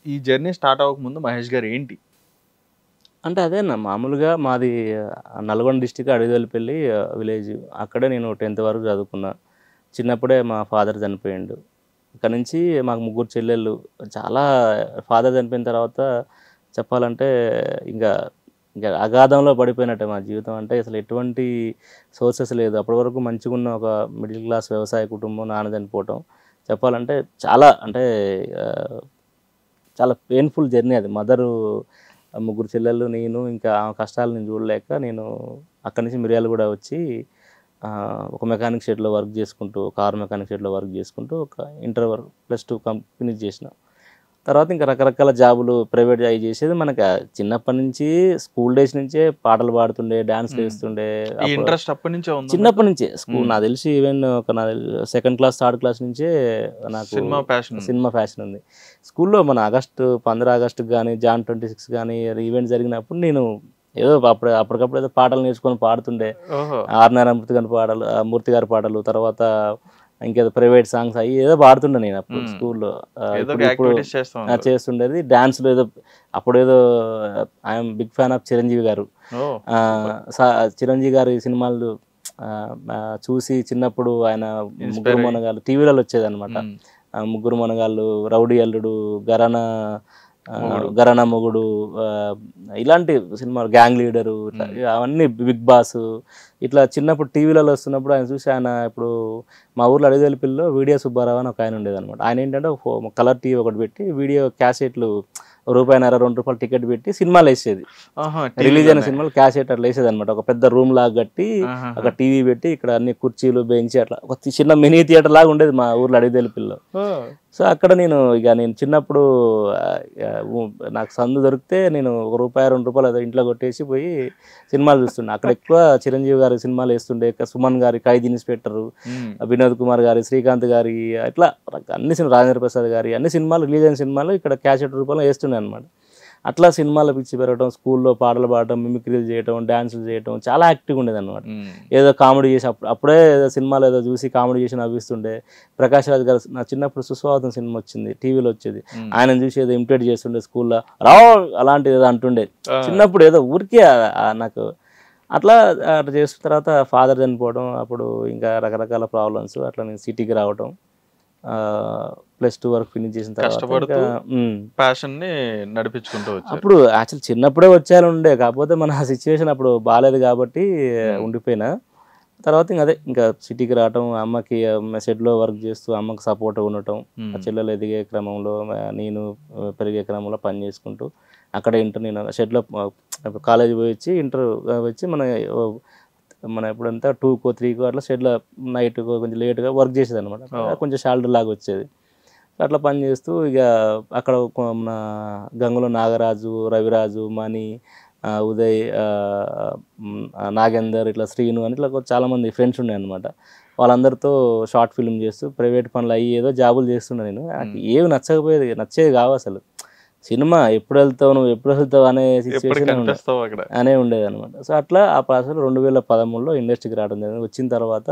ఈ జర్నీ స్టార్ట్ అవ్వకముందు మహేష్ గారు ఏంటి? అంటే అదేనా మామూలుగా మాది నల్గొండ డిస్టిక్ అడవిదొల్లిపల్లి విలేజ్. అక్కడే నేను 10th వరకు చదువుకున్నా. చిన్నప్పుడే మా ఫాదర్ చనిపోయిండు. ఇక్కడ నుంచి మాకు 3 చెల్లెళ్ళు. చాలా ఫాదర్ చనిపోయిన తర్వాత చెప్పాలంటే ఇంకా అగాధంలో పడిపోయినట్టే మా జీవితం. అంటే అసలు ఎటువంటి సోర్సెస్ లేదు. అప్పటి వరకు మంచిగా ఉన్న ఒక మిడిల్ క్లాస్ వ్యవసాయ కుటుంబం, నాన్న చనిపోవటం చెప్పాలంటే చాలా అంటే చాలా పెయిన్ఫుల్ జర్నీ అది. మదరు, 3 చెల్లెళ్ళు, నేను, ఇంకా ఆ కష్టాలు నేను చూడలేక నేను అక్కడి నుంచి మిర్యాలగూడ వచ్చి ఒక మెకానిక్ షెడ్లో వర్క్ చేసుకుంటూ, కారు మెకానిక్ షెడ్లో వర్క్ చేసుకుంటూ ఒక ఇంటర్ వరకు +2 ఫినిష్ చేసిన తర్వాత ఇంకా రకరకాల జాబులు ప్రైవేట్ అవి చేసేది. మనకి చిన్నప్పటి నుంచి స్కూల్ డేస్ నుంచే పాటలు పాడుతుండే, డాన్స్లు వేస్తుండే. ఇంట్రెస్ట్ అప్పటి నుంచే ఉంది? చిన్నప్పటి నుంచే స్కూల్ నాకు తెలిసి ఈవెన్ ఒక 2nd క్లాస్ 3rd క్లాస్ నుంచే నాకు సినిమా ఫ్యాషన్ ఉంది. స్కూల్లో మన 15 ఆగస్టుకి కానీ, జాన్ 26 కానీ ఈవెంట్ జరిగినప్పుడు నేను ఏదో అప్పటికప్పుడు ఏదో పాటలు నేర్చుకొని పాడుతుండే. ఆర్నారాయణ మూర్తి గారి పాటలు, తర్వాత ఇంకేదో ప్రైవేట్ సాంగ్స్ అవి ఏదో పాడుతుండే నేను అప్పుడు స్కూల్లో. ఇప్పుడు చేస్తుండేది డాన్స్లో ఏదో అప్పుడు ఏదో I'm big fan of Chiranjeevi garu. Chiranjeevi గారి సినిమాలు చూసి చిన్నప్పుడు ఆయన 3 మనగాళ్ళు టీవీలలో వచ్చేది అనమాట. 3 మనగాళ్ళు, రౌడీ అల్లుడు, గరానా మొగుడు, ఇలాంటి సినిమాలు, గ్యాంగ్ లీడరు, అవన్నీ, బిగ్ బాస్, ఇట్లా చిన్నప్పుడు టీవీలలో వస్తున్నప్పుడు ఆయన చూసి ఆయన ఇప్పుడు మా ఊర్లో అడవిదొల్లిపల్లిలో వీడియో సుబ్బారావు అని ఒక ఆయన ఉండేది అనమాట. ఆయన ఏంటంటే కలర్ టీవీ ఒకటి పెట్టి వీడియో క్యాసెట్లు ₹1.50 ₹2 టికెట్ పెట్టి సినిమాలు వేసేది. రిలీజ్ అయిన సినిమాలు క్యాసెట్ అట్లా వేసేది అనమాట. ఒక పెద్ద రూమ్ లాగా కట్టి ఒక టీవీ పెట్టి ఇక్కడ అన్ని కుర్చీలు, బెంచ్, అట్లా ఒక చిన్న మినీ థియేటర్ లాగా ఉండేది మా ఊర్లో అడవిదొల్లిపల్లిలో. సో అక్కడ నేను చిన్నప్పుడు నాకు సందు దొరికితే నేను ₹1 2 ఇంట్లో కొట్టేసి పోయి సినిమాలు చూస్తుండే. అక్కడ ఎక్కువ చిరంజీవి గారి సినిమాలు వేస్తుండే, సుమన్ గారి ఖైదీ ఇన్స్పెక్టర్, వినోద్ కుమార్ గారి, శ్రీకాంత్ గారి, ఇట్లా అన్ని రాజేంద్ర ప్రసాద్ గారి అన్ని సినిమాలు, రిలీజ్ అయిన సినిమాలు ఇక్కడ క్యాసెట్ రూపంలో వేస్తుండే అనమాట. అట్లా సినిమాల పిచ్చి పెరగడం, స్కూల్లో పాటలు పాడటం, మిమిక్రీలు చేయటం, డాన్సులు చేయటం, చాలా యాక్టివ్గా ఉండేది అనమాట. ఏదో కామెడీ చేసి అప్పుడే ఏదో సినిమాలు ఏదో చూసి కామెడీ చేసి నవ్విస్తుండే. ప్రకాష్ రాజ్ గారు నా చిన్నప్పుడు సుస్వాగతం సినిమా వచ్చింది, టీవీలో వచ్చేది, ఆయన చూసి ఏదో ఇమిటేట్ చేస్తుండే స్కూల్లో, అలాంటిది ఏదో అంటుండే చిన్నప్పుడు. ఏదో ఊరికే నాకు అట్లా చేసిన తర్వాత ఫాదర్ చనిపోవడం, అప్పుడు ఇంకా రకరకాల ప్రాబ్లమ్స్, అట్లా నేను సిటీకి రావటం, +2 వరకు ఫినిష్ చేసిన తర్వాత ప్యాషన్ని నడిపించుకుంటూ వచ్చారు. అప్పుడు యాక్చువల్ చిన్నప్పుడే వచ్చేయాలి ఉండే, కాకపోతే మన సిచ్యువేషన్ అప్పుడు బాగాలేదు కాబట్టి ఉండిపోయినా. తర్వాత ఇంకా సిటీకి రావటం, అమ్మకి షెడ్లో వర్క్ చేస్తూ అమ్మకి సపోర్ట్ ఉండటం, చెల్లెలు ఎదిగే క్రమంలో, నేను పెరిగే క్రమంలో పని చేసుకుంటూ అక్కడ నేను షెడ్లో కాలేజీ పోయి వచ్చి ఇంటర్ వచ్చి మన ఎప్పుడంతా 2కో 3కో అట్లా షెడ్లో నైట్ కొంచెం లేట్గా వర్క్ చేసేది అనమాట. కొంచెం శాలరీ లాగా వచ్చేది. అట్లా పని చేస్తూ ఇక అక్కడ మన గంగులో నాగరాజు, రవిరాజు, మణి, ఉదయ్, నాగేందర్, ఇట్లా శ్రీను అని ఇట్లా చాలామంది ఫ్రెండ్స్ ఉండే అనమాట. వాళ్ళందరితో షార్ట్ ఫిల్మ్ చేస్తూ ప్రైవేట్ పనులు అయ్యి ఏదో జాబులు చేస్తుండే. నేను నాకు ఏవి నచ్చేది కావు అసలు. సినిమా ఎప్పుడు వెళ్తావు అనే సిచ్యువేషన్ అనే ఉండేది అనమాట. సో అట్లా ఆ ప్రాసెస్ 2013లో ఇండస్ట్రీకి రావడం జరిగింది. వచ్చిన తర్వాత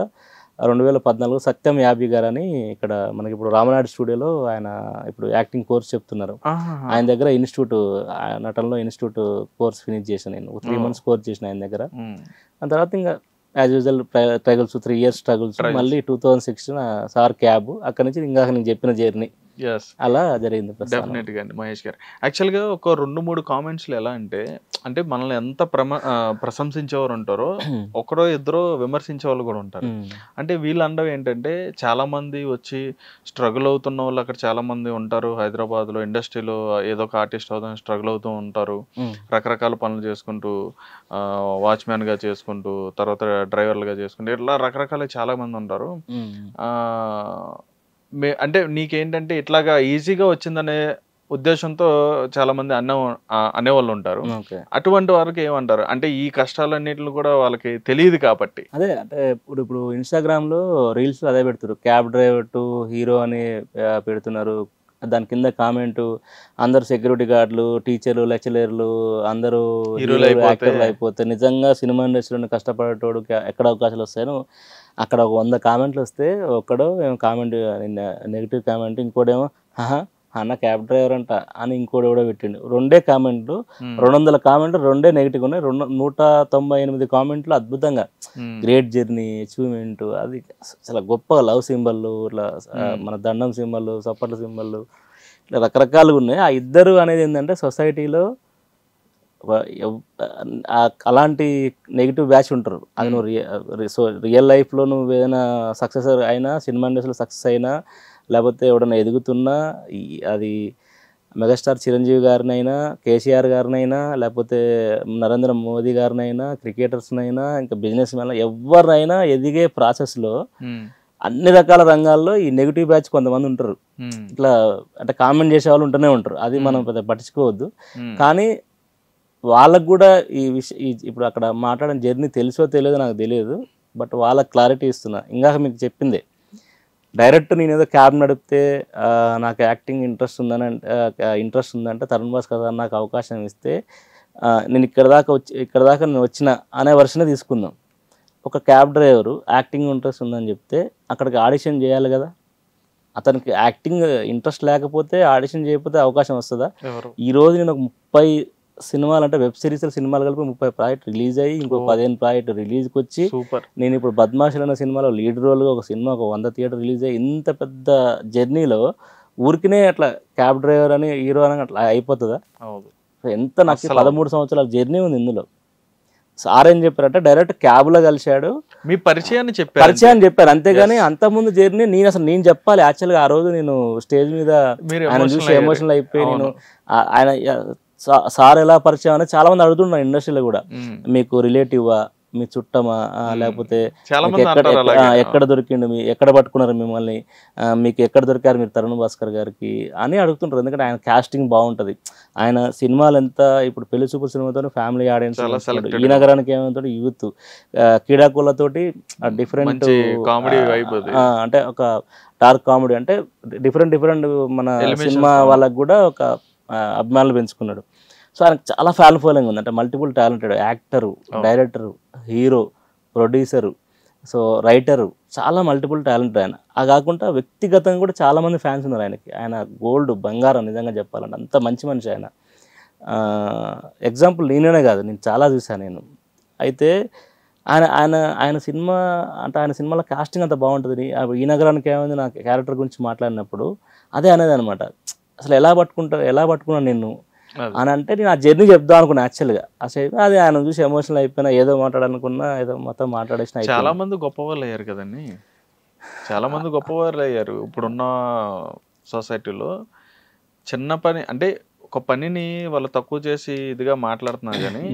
2014 సత్యం యాబి గారు అని ఇక్కడ మనకి ఇప్పుడు రామనాయుడు స్టూడియోలో ఆయన ఇప్పుడు యాక్టింగ్ కోర్స్ చెప్తున్నారు. ఆయన దగ్గర నటనలో ఇన్స్టిట్యూట్ కోర్స్ ఫినిష్ చేశాను నేను. 3 months కోర్స్ చేసిన ఆయన దగ్గర. ఆ తర్వాత ఇంకా as usual struggles 3 years struggles, మళ్ళీ 2016 సార్ క్యాబ్, అక్కడ నుంచి ఇంకా నేను చెప్పిన జర్నీ అలా జరిగింది. డెఫినెట్ గా అండి మహేష్ గారు. యాక్చువల్గా ఒక 2-3 కామెంట్స్లు ఎలా అంటే మనల్ని ఎంత ప్రశంసించేవారు ఉంటారో ఒకరో ఇద్దరు విమర్శించే వాళ్ళు కూడా ఉంటారు. అంటే వీళ్ళు అండవి ఏంటంటే చాలా మంది వచ్చి స్ట్రగుల్ అవుతున్న వాళ్ళు అక్కడ చాలా మంది ఉంటారు హైదరాబాద్లో, ఇండస్ట్రీలో ఏదో ఒక ఆర్టిస్ట్ అవుతాం స్ట్రగుల్ అవుతూ ఉంటారు, రకరకాల పనులు చేసుకుంటూ, వాచ్మ్యాన్ గా చేసుకుంటూ, తర్వాత డ్రైవర్లుగా చేసుకుంటూ, ఇట్లా రకరకాల చాలా మంది ఉంటారు. అంటే నీకేంటంటే ఇట్లాగా ఈజీగా వచ్చిందనే ఉద్దేశంతో చాలా మంది అనేవాళ్ళు ఉంటారు. అటువంటి వారికి ఏమంటారు అంటే ఈ కష్టాలన్నిటిని కూడా వాళ్ళకి తెలియదు కాబట్టి? అదే అంటే ఇప్పుడు ఇన్స్టాగ్రామ్ లో రీల్స్ అదే పెడుతున్నారు, క్యాబ్ డ్రైవర్ టు హీరో అని పెడుతున్నారు. దాని కింద కామెంట్ అందరు సెక్యూరిటీ గార్డులు, టీచర్లు, లెక్చరర్లు అందరూ యాక్టర్లు అయిపోతే నిజంగా సినిమా ఇండస్ట్రీలో కష్టపడేటోడు ఎక్కడ అవకాశాలు వస్తాయో అక్కడ ఒక 100 కామెంట్లు వస్తే ఒక్కడో కామెంట్ నెగిటివ్ కామెంట్, ఇంకోటేమో అన్న క్యాబ్ డ్రైవర్ అంట అని ఇంకోటి కూడా పెట్టిండు. 2 కామెంట్లు, 200 కామెంట్లు 2 నెగిటివ్ ఉన్నాయి, 198 కామెంట్లు అద్భుతంగా గ్రేట్ జర్నీ, అచీవ్మెంట్, అది చాలా గొప్ప లవ్ సింబల్, ఇట్లా మన దండం సింబల్, సపోర్ట్ సింబల్, ఇట్లా రకరకాలుగా ఉన్నాయి. ఆ ఇద్దరు అనేది ఏంటంటే సొసైటీలో అలాంటి నెగిటివ్ బ్యాచ్ ఉంటారు. అది నువ్వు రియల్ లైఫ్లో నువ్వు ఏదైనా సక్సెస్ అయినా, సినిమా ఇండస్ట్రీలో సక్సెస్ అయినా, లేకపోతే ఎవడన్నా ఎదుగుతున్నా, అది మెగాస్టార్ చిరంజీవి గారినైనా, కేసీఆర్ గారినైనా, లేకపోతే నరేంద్ర మోదీ గారినైనా, క్రికెటర్స్నైనా, ఇంకా బిజినెస్ మ్యాన్, ఎవరినైనా ఎదిగే ప్రాసెస్లో అన్ని రకాల రంగాల్లో ఈ నెగిటివ్ బ్యాచ్ కొంతమంది ఉంటారు. ఇట్లా అంటే కామెంట్ చేసే వాళ్ళు ఉంటూనే ఉంటారు, అది మనం పట్టించుకోవద్దు. కానీ వాళ్ళకు కూడా ఈ ఇప్పుడు అక్కడ మాట్లాడిన జర్నీ తెలుసో తెలియదో నాకు తెలియదు, బట్ వాళ్ళకి క్లారిటీ ఇస్తున్నా. ఇందాక మీకు చెప్పిందే, డైరెక్ట్ నేను ఏదో క్యాబ్ నడిపితే నాకు యాక్టింగ్ ఇంట్రెస్ట్ ఉందంటే తరుణ్ భాస్కర్ గారు నాకు అవకాశం ఇస్తే నేను ఇక్కడ దాకా నేను వచ్చిన అనే వర్షనే తీసుకుందాం. ఒక క్యాబ్ డ్రైవరు యాక్టింగ్ ఇంట్రెస్ట్ ఉందని చెప్తే అక్కడికి ఆడిషన్ చేయాలి కదా. అతనికి యాక్టింగ్ ఇంట్రెస్ట్ లేకపోతే ఆడిషన్ చేయకపోతే అవకాశం వస్తుందా? ఈరోజు నేను ఒక 30 సినిమాలు, అంటే వెబ్ సిరీస్ సినిమాలు కలిపి 30 ప్రాజెక్ట్ రిలీజ్ అయ్యి ఇంకో 15 ప్రాజెక్ట్ రిలీజ్కి వచ్చి, నేను ఇప్పుడు బద్మాషులు అనే సినిమాలో లీడ్ రోల్గా ఒక సినిమా ఒక 100 థియేటర్ రిలీజ్ అయ్యి, ఇంత పెద్ద జర్నీలో ఊరికినే అట్లా క్యాబ్ డ్రైవర్ అని హీరో అని అట్లా అయిపోతుందా? ఎంత నాకు 13 సంవత్సరాల జర్నీ ఉంది ఇందులో. సార్ ఏం చెప్పారంటే డైరెక్ట్ క్యాబ్లో కలిశాడు, మీ పరిచయాన్ని చెప్పారు, అంతేగాని అంతకుముందు జర్నీ నేను చెప్పాలి. యాక్చువల్గా ఆ రోజు నేను స్టేజ్ మీద ఆయన చూసి ఎమోషనల్ అయిపోయి, నేను ఆయన సార్ ఎలా పరిచయం అని చాలా మంది అడుగుతున్నారు ఇండస్ట్రీలో కూడా, మీకు రిలేటివా, మీ చుట్టమా, లేకపోతే ఎక్కడ దొరికిండు, ఎక్కడ పట్టుకున్నారు మిమ్మల్ని, మీకు ఎక్కడ దొరికారు మీరు తరుణ్ భాస్కర్ గారికి అని అడుగుతుంటారు. ఎందుకంటే ఆయన కాస్టింగ్ బాగుంటుంది. ఆయన సినిమాలు ఎంత ఇప్పుడు పెళ్లి చూపుల సినిమాతో ఫ్యామిలీ ఆడియన్స్, ఈ నగరానికి ఏమంటే యూత్, క్రీడాకులతోటి డిఫరెంట్ అంటే ఒక డార్క్ కామెడీ, అంటే డిఫరెంట్ మన సినిమా వాళ్ళకు కూడా ఒక అభిమానులు పెంచుకున్నాడు. సో ఆయనకు చాలా ఫ్యాన్ ఫాలోయింగ్ ఉంది, అంటే multiple talented actor, director, hero, producer, so writer, చాలా మల్టిపుల్ టాలెంట్ ఆయన. ఆ కాకుండా వ్యక్తిగతంగా కూడా చాలామంది ఫ్యాన్స్ ఉన్నారు ఆయనకి. ఆయన గోల్డ్, బంగారం నిజంగా చెప్పాలంటే, అంత మంచి మనిషి ఆయన. ఎగ్జాంపుల్ నేనే కాదు, నేను చాలా చూసాను నేను. అయితే ఆయన సినిమా అంటే ఆయన సినిమాలో కాస్టింగ్ అంత బాగుంటుంది. ఈ నగరానికి ఏమైంది నా క్యారెక్టర్ గురించి మాట్లాడినప్పుడు అదే అనేది అనమాట. అసలు ఎలా పట్టుకున్నాను నిన్ను అని అంటే నేను ఆ జర్నీ చెప్దాం అనుకున్నా యాక్చువల్గా. అసలు అది ఆయన చూసి ఎమోషనల్ అయిపోయినా, ఏదో మాట్లాడాలనుకున్నా ఏదో మొత్తం మాట్లాడేసిన. చాలా మంది గొప్పవాళ్ళు అయ్యారు కదండి, చాలా మంది గొప్పవాళ్ళు అయ్యారు ఇప్పుడున్న సొసైటీలో. చిన్న పని అంటే ఒక పనిని వాళ్ళు తక్కువ చేసి ఇదిగా మాట్లాడుతున్నారు కానీ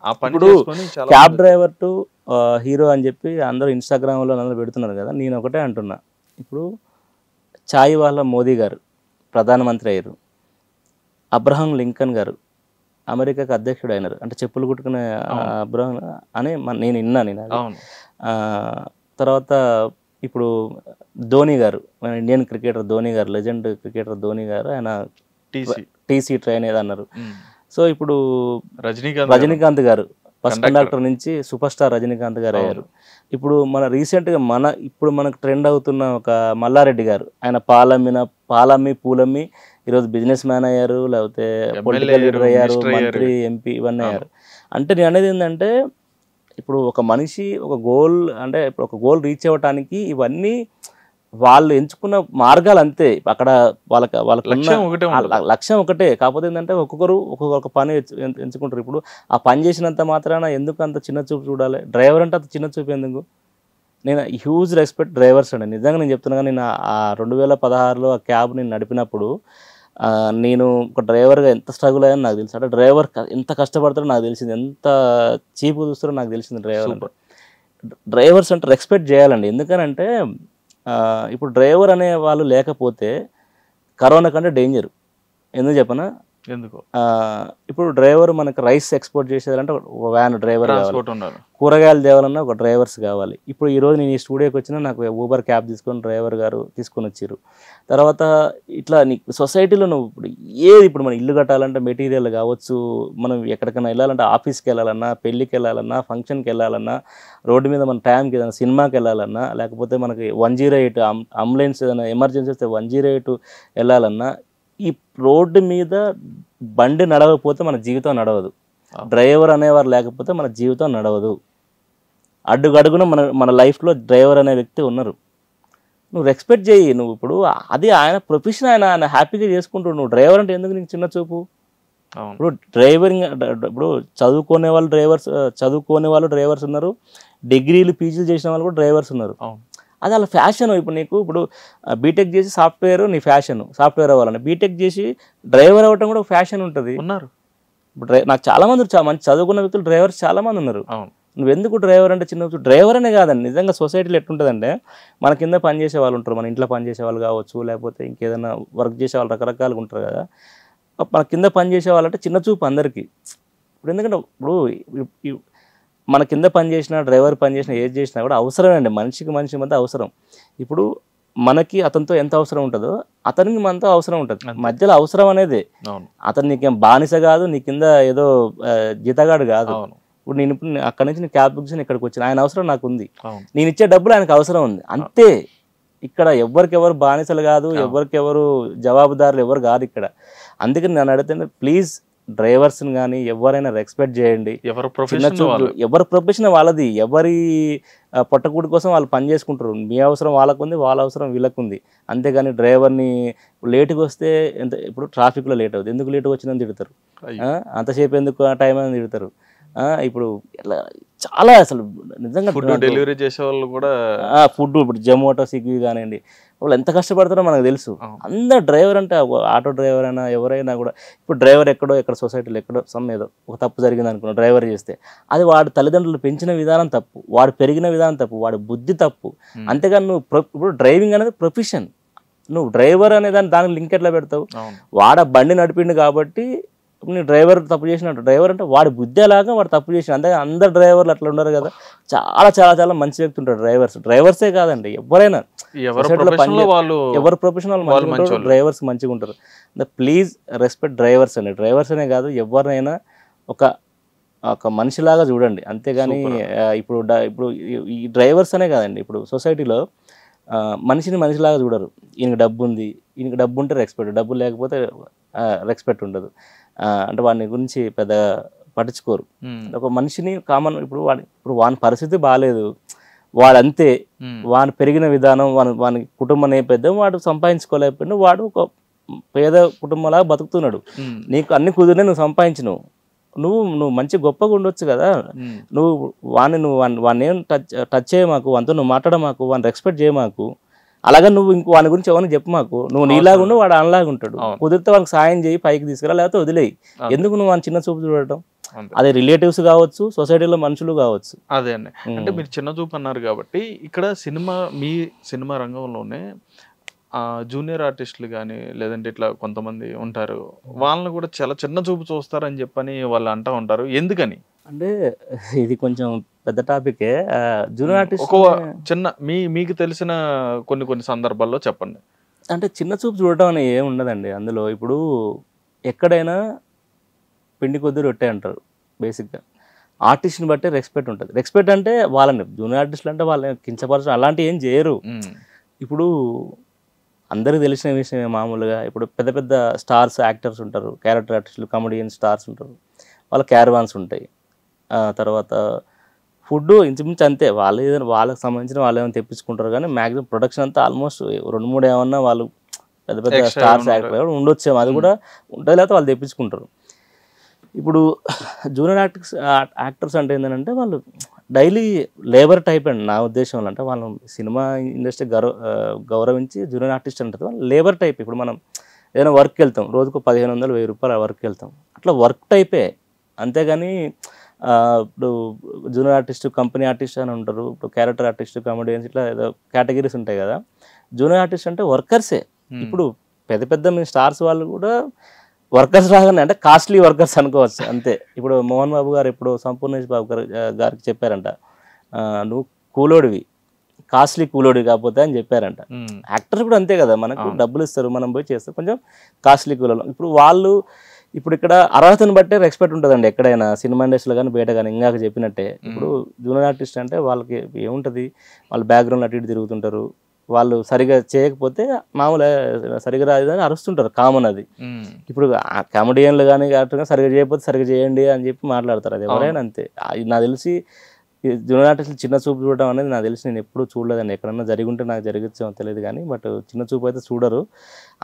ఆ పని క్యాబ్ డ్రైవర్ టు హీరో అని చెప్పి అందరూ ఇన్స్టాగ్రామ్లో అందరూ పెడుతున్నారు కదా. నేను ఒకటే అంటున్నా, ఇప్పుడు చాయ్ వాళ్ళ మోదీ గారు ప్రధానమంత్రి అయ్యారు, అబ్రహం లింకన్ గారు అమెరికాకి అధ్యక్షుడు అయినారు, అంటే చెప్పులు కుట్టుకునే అబ్రహం అని నేను విన్నాను. తర్వాత ఇప్పుడు ధోని గారు, మన ఇండియన్ క్రికెటర్ ధోని గారు, లెజెండ్ క్రికెటర్ ధోని గారు, ఆయన టీసీ ట్రైన్ ఏదో అన్నారు. సో ఇప్పుడు రజనీకాంత్ గారు ఫస్ట్ కండక్టర్ నుంచి సూపర్ స్టార్ రజనీకాంత్ గారు అయ్యారు. ఇప్పుడు మన రీసెంట్గా ఇప్పుడు మనకు ట్రెండ్ అవుతున్న ఒక మల్లారెడ్డి గారు, ఆయన పాలమ్మి పూలమ్మి ఈరోజు బిజినెస్ మ్యాన్ అయ్యారు, లేకపోతే పొలిటికల్ లీడర్ అయ్యారు, మంత్రి, ఎంపీ ఇవన్నీ అయ్యారు. అంటే నేను అనేది ఏంటంటే ఇప్పుడు ఒక మనిషి ఒక గోల్ అంటే ఇప్పుడు ఒక గోల్ రీచ్ అవ్వటానికి ఇవన్నీ వాళ్ళు ఎంచుకున్న మార్గాలు అంతే. అక్కడ వాళ్ళకి లక్ష్యం ఒకటే. కాకపోతే ఏంటంటే ఒక్కొక్కరు ఒక్కొక్క పని ఎంచుకుంటారు. ఇప్పుడు ఆ పని చేసినంత మాత్రాన ఎందుకు అంత చిన్న చూపు చూడాలి? డ్రైవర్ అంటే అంత చిన్న చూపు ఎందుకు? నేను హ్యూజ్ రెస్పెక్ట్ డ్రైవర్స్ అండి, నిజంగా నేను చెప్తున్నా. నేను ఆ 2016లో ఆ క్యాబ్ నేను నడిపినప్పుడు నేను ఒక డ్రైవర్గా ఎంత స్ట్రగుల్ అయ్యానో నాకు తెలుసు. అంటే డ్రైవర్ ఎంత కష్టపడతాడో నాకు తెలిసింది, ఎంత చీపు చూస్తారో నాకు తెలిసింది. డ్రైవర్స్ అంటే రెస్పెక్ట్ చేయాలండి. ఎందుకనంటే ఇప్పుడు డ్రైవర్ అనే వాళ్ళు లేకపోతే కరోనా కంటే డేంజర్. ఎందుకు చెప్పనా? ఎందుకు? ఇప్పుడు డ్రైవర్ మనకు రైస్ ఎక్స్పోర్ట్ చేసేదంటే ఒక వ్యాన్ డ్రైవర్ కావాలి, కూరగాయలు తేవాలన్నా ఒక డ్రైవర్స్ కావాలి. ఇప్పుడు ఈరోజు నేను ఈ స్టూడియోకి వచ్చినా నాకు ఊబర్ క్యాబ్ తీసుకొని డ్రైవర్ గారు తీసుకొని వచ్చారు. తర్వాత ఇట్లా నీకు సొసైటీలో నువ్వు ఇప్పుడు మనం ఇల్లు కట్టాలంటే మెటీరియల్ కావచ్చు, మనం ఎక్కడికైనా వెళ్ళాలంటే ఆఫీస్కి వెళ్ళాలన్నా, పెళ్ళికి వెళ్ళాలన్నా, ఫంక్షన్కి వెళ్ళాలన్నా, రోడ్డు మీద మన టైంకి ఏదైనా సినిమాకి వెళ్ళాలన్నా, లేకపోతే మనకి 108 అంబులెన్స్ ఏదైనా ఎమర్జెన్సీ వస్తే 108 వెళ్ళాలన్నా, ఈ రోడ్డు మీద బండి నడవకపోతే మన జీవితం నడవదు. డ్రైవర్ అనేవారు లేకపోతే మన జీవితం నడవదు. అడుగడుగున మన లైఫ్లో డ్రైవర్ అనే వ్యక్తి ఉన్నారు. నువ్వు రెస్పెక్ట్ చేయి. నువ్వు ఇప్పుడు అది ఆయన ప్రొఫెషన్, ఆయన హ్యాపీగా చేసుకుంటూ, నువ్వు డ్రైవర్ అంటే ఎందుకు నీకు చిన్న చూపు? ఇప్పుడు డ్రైవరింగ్ ఇప్పుడు చదువుకునే వాళ్ళు డ్రైవర్స్ ఉన్నారు, డిగ్రీలు పీజీలు చేసిన వాళ్ళు కూడా డ్రైవర్స్ ఉన్నారు. అది అలా ఫ్యాషన్. ఇప్పుడు బీటెక్ చేసి సాఫ్ట్వేర్ నీ ఫ్యాషన్, సాఫ్ట్వేర్ అవ్వాలని. బీటెక్ చేసి డ్రైవర్ అవ్వటం కూడా ఒక ఫ్యాషన్ ఉంటుంది. నాకు చాలా మంది మంచి చదువుకున్న వ్యక్తులు డ్రైవర్స్ చాలా మంది ఉన్నారు. నువ్వెందుకు డ్రైవర్ అంటే చిన్న డ్రైవర్ అనే కాదండి, నిజంగా సొసైటీలో ఎట్లుంటుందంటే మన కింద పనిచేసే వాళ్ళు ఉంటారు, మన ఇంట్లో పనిచేసే వాళ్ళు కావచ్చు, లేకపోతే ఇంకేదైనా వర్క్ చేసే వాళ్ళు రకరకాలుగా ఉంటారు కదా. మన కింద పనిచేసే వాళ్ళంటే చిన్న చూపు అందరికీ. ఇప్పుడు ఎందుకంటే ఇప్పుడు మన కింద పని చేసినా, డ్రైవర్ పని చేసినా, ఏది చేసినా కూడా అవసరమే అండి. మనిషికి మనిషి మధ్య అవసరం. ఇప్పుడు మనకి అతనితో ఎంత అవసరం ఉంటుందో అతనికి మనతో అవసరం ఉంటుంది. మధ్యలో అవసరం అనేది అతను నీకేం బానిస కాదు, నీ కింద ఏదో జీతగాడు కాదు. ఇప్పుడు నేను అక్కడి నుంచి నేను క్యాబ్ బుక్ చేసి ఇక్కడికి వచ్చిన, ఆయన అవసరం నాకు ఉంది, నేను ఇచ్చే డబ్బులు ఆయనకు అవసరం ఉంది, అంతే. ఇక్కడ ఎవరికెవరు బానిసలు కాదు, ఎవరికెవరు జవాబుదారులు ఎవరు కాదు ఇక్కడ. అందుకని నన్ను అడిగితే ప్లీజ్ డ్రైవర్స్ని కానీ ఎవరైనా రెస్పెక్ట్ చేయండి. ఎవరి ప్రొఫెషన్ వాళ్ళది, ఎవరి పొట్టకూడి కోసం వాళ్ళు పని చేసుకుంటారు. మీ అవసరం వాళ్ళకు ఉంది, వాళ్ళ అవసరం వీళ్ళకు ఉంది. అంతేగాని డ్రైవర్ని లేటుగా వస్తే ఇప్పుడు ట్రాఫిక్లో లేట్ అవుతుంది, ఎందుకు లేటుగా వచ్చిందని తిడతారు, అంతసేపు ఎందుకు టైం అని తిడతారు. ఇప్పుడు చాలా అసలు నిజంగా ఫుడ్ డెలివరీ చేసే వాళ్ళు కూడా ఫుడ్ ఇప్పుడు జొమాటో, స్విగ్గీ కానివ్వండి, వాళ్ళు ఎంత కష్టపడతారో మనకు తెలుసు. అందరు డ్రైవర్ అంటే ఆటో డ్రైవర్ అయినా ఎవరైనా కూడా ఇప్పుడు డ్రైవర్ ఎక్కడ సొసైటీలో ఎక్కడో ఏదో ఒక తప్పు జరిగింది అనుకున్నా, డ్రైవర్ చేస్తే అది వాడి తల్లిదండ్రులు పెంచిన విధానం తప్పు, వాడు పెరిగిన విధానం తప్పు, వాడి బుద్ధి తప్పు. అంతేగాని నువ్వు ఇప్పుడు డ్రైవింగ్ అనేది ప్రొఫెషన్, నువ్వు డ్రైవర్ అనే దానికి లింక్ ఎట్లా పెడతావు? వాడ బండి నడిపిండు కాబట్టి నీ డ్రైవర్ తప్పు చేసినట్టు, డ్రైవర్ అంటే వాడి బుద్ధి అలాగా వాడు తప్పు చేసిన. అంతే అందరు డ్రైవర్లు అట్లా ఉండరు కదా, చాలా చాలా చాలా మంచి వ్యక్తి ఉంటారు డ్రైవర్సే కాదండి, ఎవరైనా ఎవరు ప్రొఫెషనల్ మంచిగా డ్రైవర్స్ మంచిగా ఉంటారు. ప్లీజ్ రెస్పెక్ట్ డ్రైవర్స్ అండి. డ్రైవర్స్ అనే కాదు, ఎవరినైనా ఒక మనిషిలాగా చూడండి, అంతేగాని ఇప్పుడు ఈ డ్రైవర్స్ అనే కాదండి, ఇప్పుడు సొసైటీలో మనిషిని మనిషిలాగా చూడరు. ఈయనకి డబ్బు ఉంది, ఈయనకి డబ్బు ఉంటే రెస్పెక్ట్, డబ్బు లేకపోతే రెస్పెక్ట్ ఉండదు. అంటే వాడి గురించి పెద్ద పట్టించుకోరు. ఒక మనిషిని కామన్ ఇప్పుడు వాని పరిస్థితి బాగాలేదు, వాడంతే, వాడు పెరిగిన విధానం, వాని కుటుంబ నేపథ్యం, వాడు సంపాదించుకోలేకపోయినా వాడు ఒక పేద కుటుంబంలాగా బతుకుతున్నాడు. నీకు అన్ని కుదిరినే నువ్వు సంపాదించినవు, నువ్వు మంచి గొప్పగా ఉండొచ్చు కదా. నువ్వు వాడిని ఏం టచ్ చేయమాకు, వానితో నువ్వు మాట్లాడమాకు, వాడిని రెస్పెక్ట్ చేయమాకు. అలాగే నువ్వు ఇంకో వాని గురించి ఎవరిని చెప్పు మాకు, నువ్వు నీలాగా ఉండు, వాడు అనలాగా ఉంటాడు. కుదిరితే వాళ్ళకి సాయం చేయి, పైకి తీసుకురా, లేకపోతే వదిలేయి. ఎందుకు నువ్వు వాని చిన్న చూపు చూడటం? అదే రిలేటివ్స్ కావచ్చు, సొసైటీలో మనుషులు కావచ్చు. అదే అండి, అంటే మీరు చిన్న చూపు అన్నారు కాబట్టి ఇక్కడ మీ సినిమా రంగంలోనే జూనియర్ ఆర్టిస్టులు కానీ లేదంటే ఇట్లా కొంతమంది ఉంటారు, వాళ్ళని కూడా చాలా చిన్న చూపు చూస్తారని చెప్పని వాళ్ళు అంటూ ఉంటారు. ఎందుకని అంటే ఇది కొంచెం పెద్ద టాపికే. జూనియర్ ఆర్టిస్ట్ చిన్న మీకు తెలిసిన కొన్ని సందర్భాల్లో చెప్పండి. అంటే చిన్న చూపు చూడటం అని ఏమి ఉండదండి అందులో. ఇప్పుడు ఎక్కడైనా పిండి కొద్ది రొట్టె అంటారు. బేసిక్గా ఆర్టిస్ట్ని బట్టి రెస్పెక్ట్ ఉంటుంది. రెస్పెక్ట్ అంటే వాళ్ళని జూనియర్ ఆర్టిస్టులు అంటే వాళ్ళని కించపరచడం అలాంటివి ఏం చేయరు. ఇప్పుడు అందరికీ తెలిసిన విషయమే మామూలుగా. ఇప్పుడు పెద్ద పెద్ద స్టార్స్, యాక్టర్స్ ఉంటారు, క్యారెక్టర్ ఆర్టిస్టులు, కమెడియన్ స్టార్స్ ఉంటారు, వాళ్ళ క్యారవాన్స్ ఉంటాయి. తర్వాత ఫుడ్ ఇంచుమించు అంతే, వాళ్ళు ఏదైనా వాళ్ళకి సంబంధించిన వాళ్ళు ఏమైనా తెప్పించుకుంటారు, కానీ మ్యాక్సిమం ప్రొడక్షన్ అంతా ఆల్మోస్ట్ 2-3 ఏమన్నా వాళ్ళు పెద్ద పెద్ద Extra స్టార్స్ ఏమన్నా యాక్టర్ ఉండొచ్చేమో, అది కూడా ఉంటుంది, లేకపోతే వాళ్ళు తెప్పించుకుంటారు. ఇప్పుడు జూనియర్ యాక్టర్స్ అంటే ఏంటంటే వాళ్ళు డైలీ లేబర్ టైప్ అండి నా ఉద్దేశంలో. అంటే వాళ్ళు సినిమా ఇండస్ట్రీ గౌరవించి జూనియర్ ఆర్టిస్ట్ అంటారు, వాళ్ళు లేబర్ టైప్. ఇప్పుడు మనం ఏదైనా వర్క్కి వెళ్తాం, రోజుకు 1500-1000 రూపాయలు వర్క్కి వెళ్తాం, అట్లా వర్క్ టైపే. అంతేగాని ఇప్పుడు జూనియర్ ఆర్టిస్ట్, కంపెనీ ఆర్టిస్ట్ అని ఉంటారు, ఇప్పుడు క్యారెక్టర్ ఆర్టిస్ట్, కామెడియన్స్, ఇట్లా ఏదో కేటగిరీస్ ఉంటాయి కదా. జూనియర్ ఆర్టిస్ట్ అంటే వర్కర్సే. ఇప్పుడు పెద్ద పెద్ద మీ స్టార్స్ వాళ్ళు కూడా వర్కర్స్ లాగానే, అంటే కాస్ట్లీ వర్కర్స్ అనుకోవచ్చు అంతే. ఇప్పుడు మోహన్ బాబు గారు ఇప్పుడు సంపూర్ణేష్ బాబు గారికి చెప్పారంట, నువ్వు కూలోడివి, కాస్ట్లీ కూలోడివి కాకపోతే అని చెప్పారంట. యాక్టర్స్ కూడా అంతే కదా, మనకు డబ్బులు ఇస్తారు, మనం పోయి చేస్తాం, కొంచెం కాస్ట్లీ కూలోడు. ఇప్పుడు వాళ్ళు ఇప్పుడు ఇక్కడ అర్హతను బట్టే రెస్పెక్ట్ ఉంటుందండి ఎక్కడైనా, సినిమా ఇండస్ట్రీలో కానీ బయట కానీ. ఇందాక చెప్పినట్టే ఇప్పుడు జూనియర్ ఆర్టిస్ట్ అంటే వాళ్ళకి ఏముంటుంది, వాళ్ళ బ్యాక్గ్రౌండ్ అటు ఇటు తిరుగుతుంటారు, వాళ్ళు సరిగా చేయకపోతే మామూలు సరిగా రాదని అరుస్తుంటారు, కామన్ అది. ఇప్పుడు కామెడియన్లు కానీ సరిగా చేయకపోతే సరిగా చేయండి అని చెప్పి మాట్లాడతారు, అది ఎవరైనా అంతే. నాకు తెలిసి జూనియర్ ఆర్టిస్టులు చిన్న చూపు చూడడం అనేది నాకు తెలిసి నేను ఎప్పుడూ చూడలేదండి. ఎక్కడన్నా జరిగి ఉంటే నాకు జరగచ్చేమో తెలియదు కానీ, బట్ చిన్న చూపు అయితే చూడరు.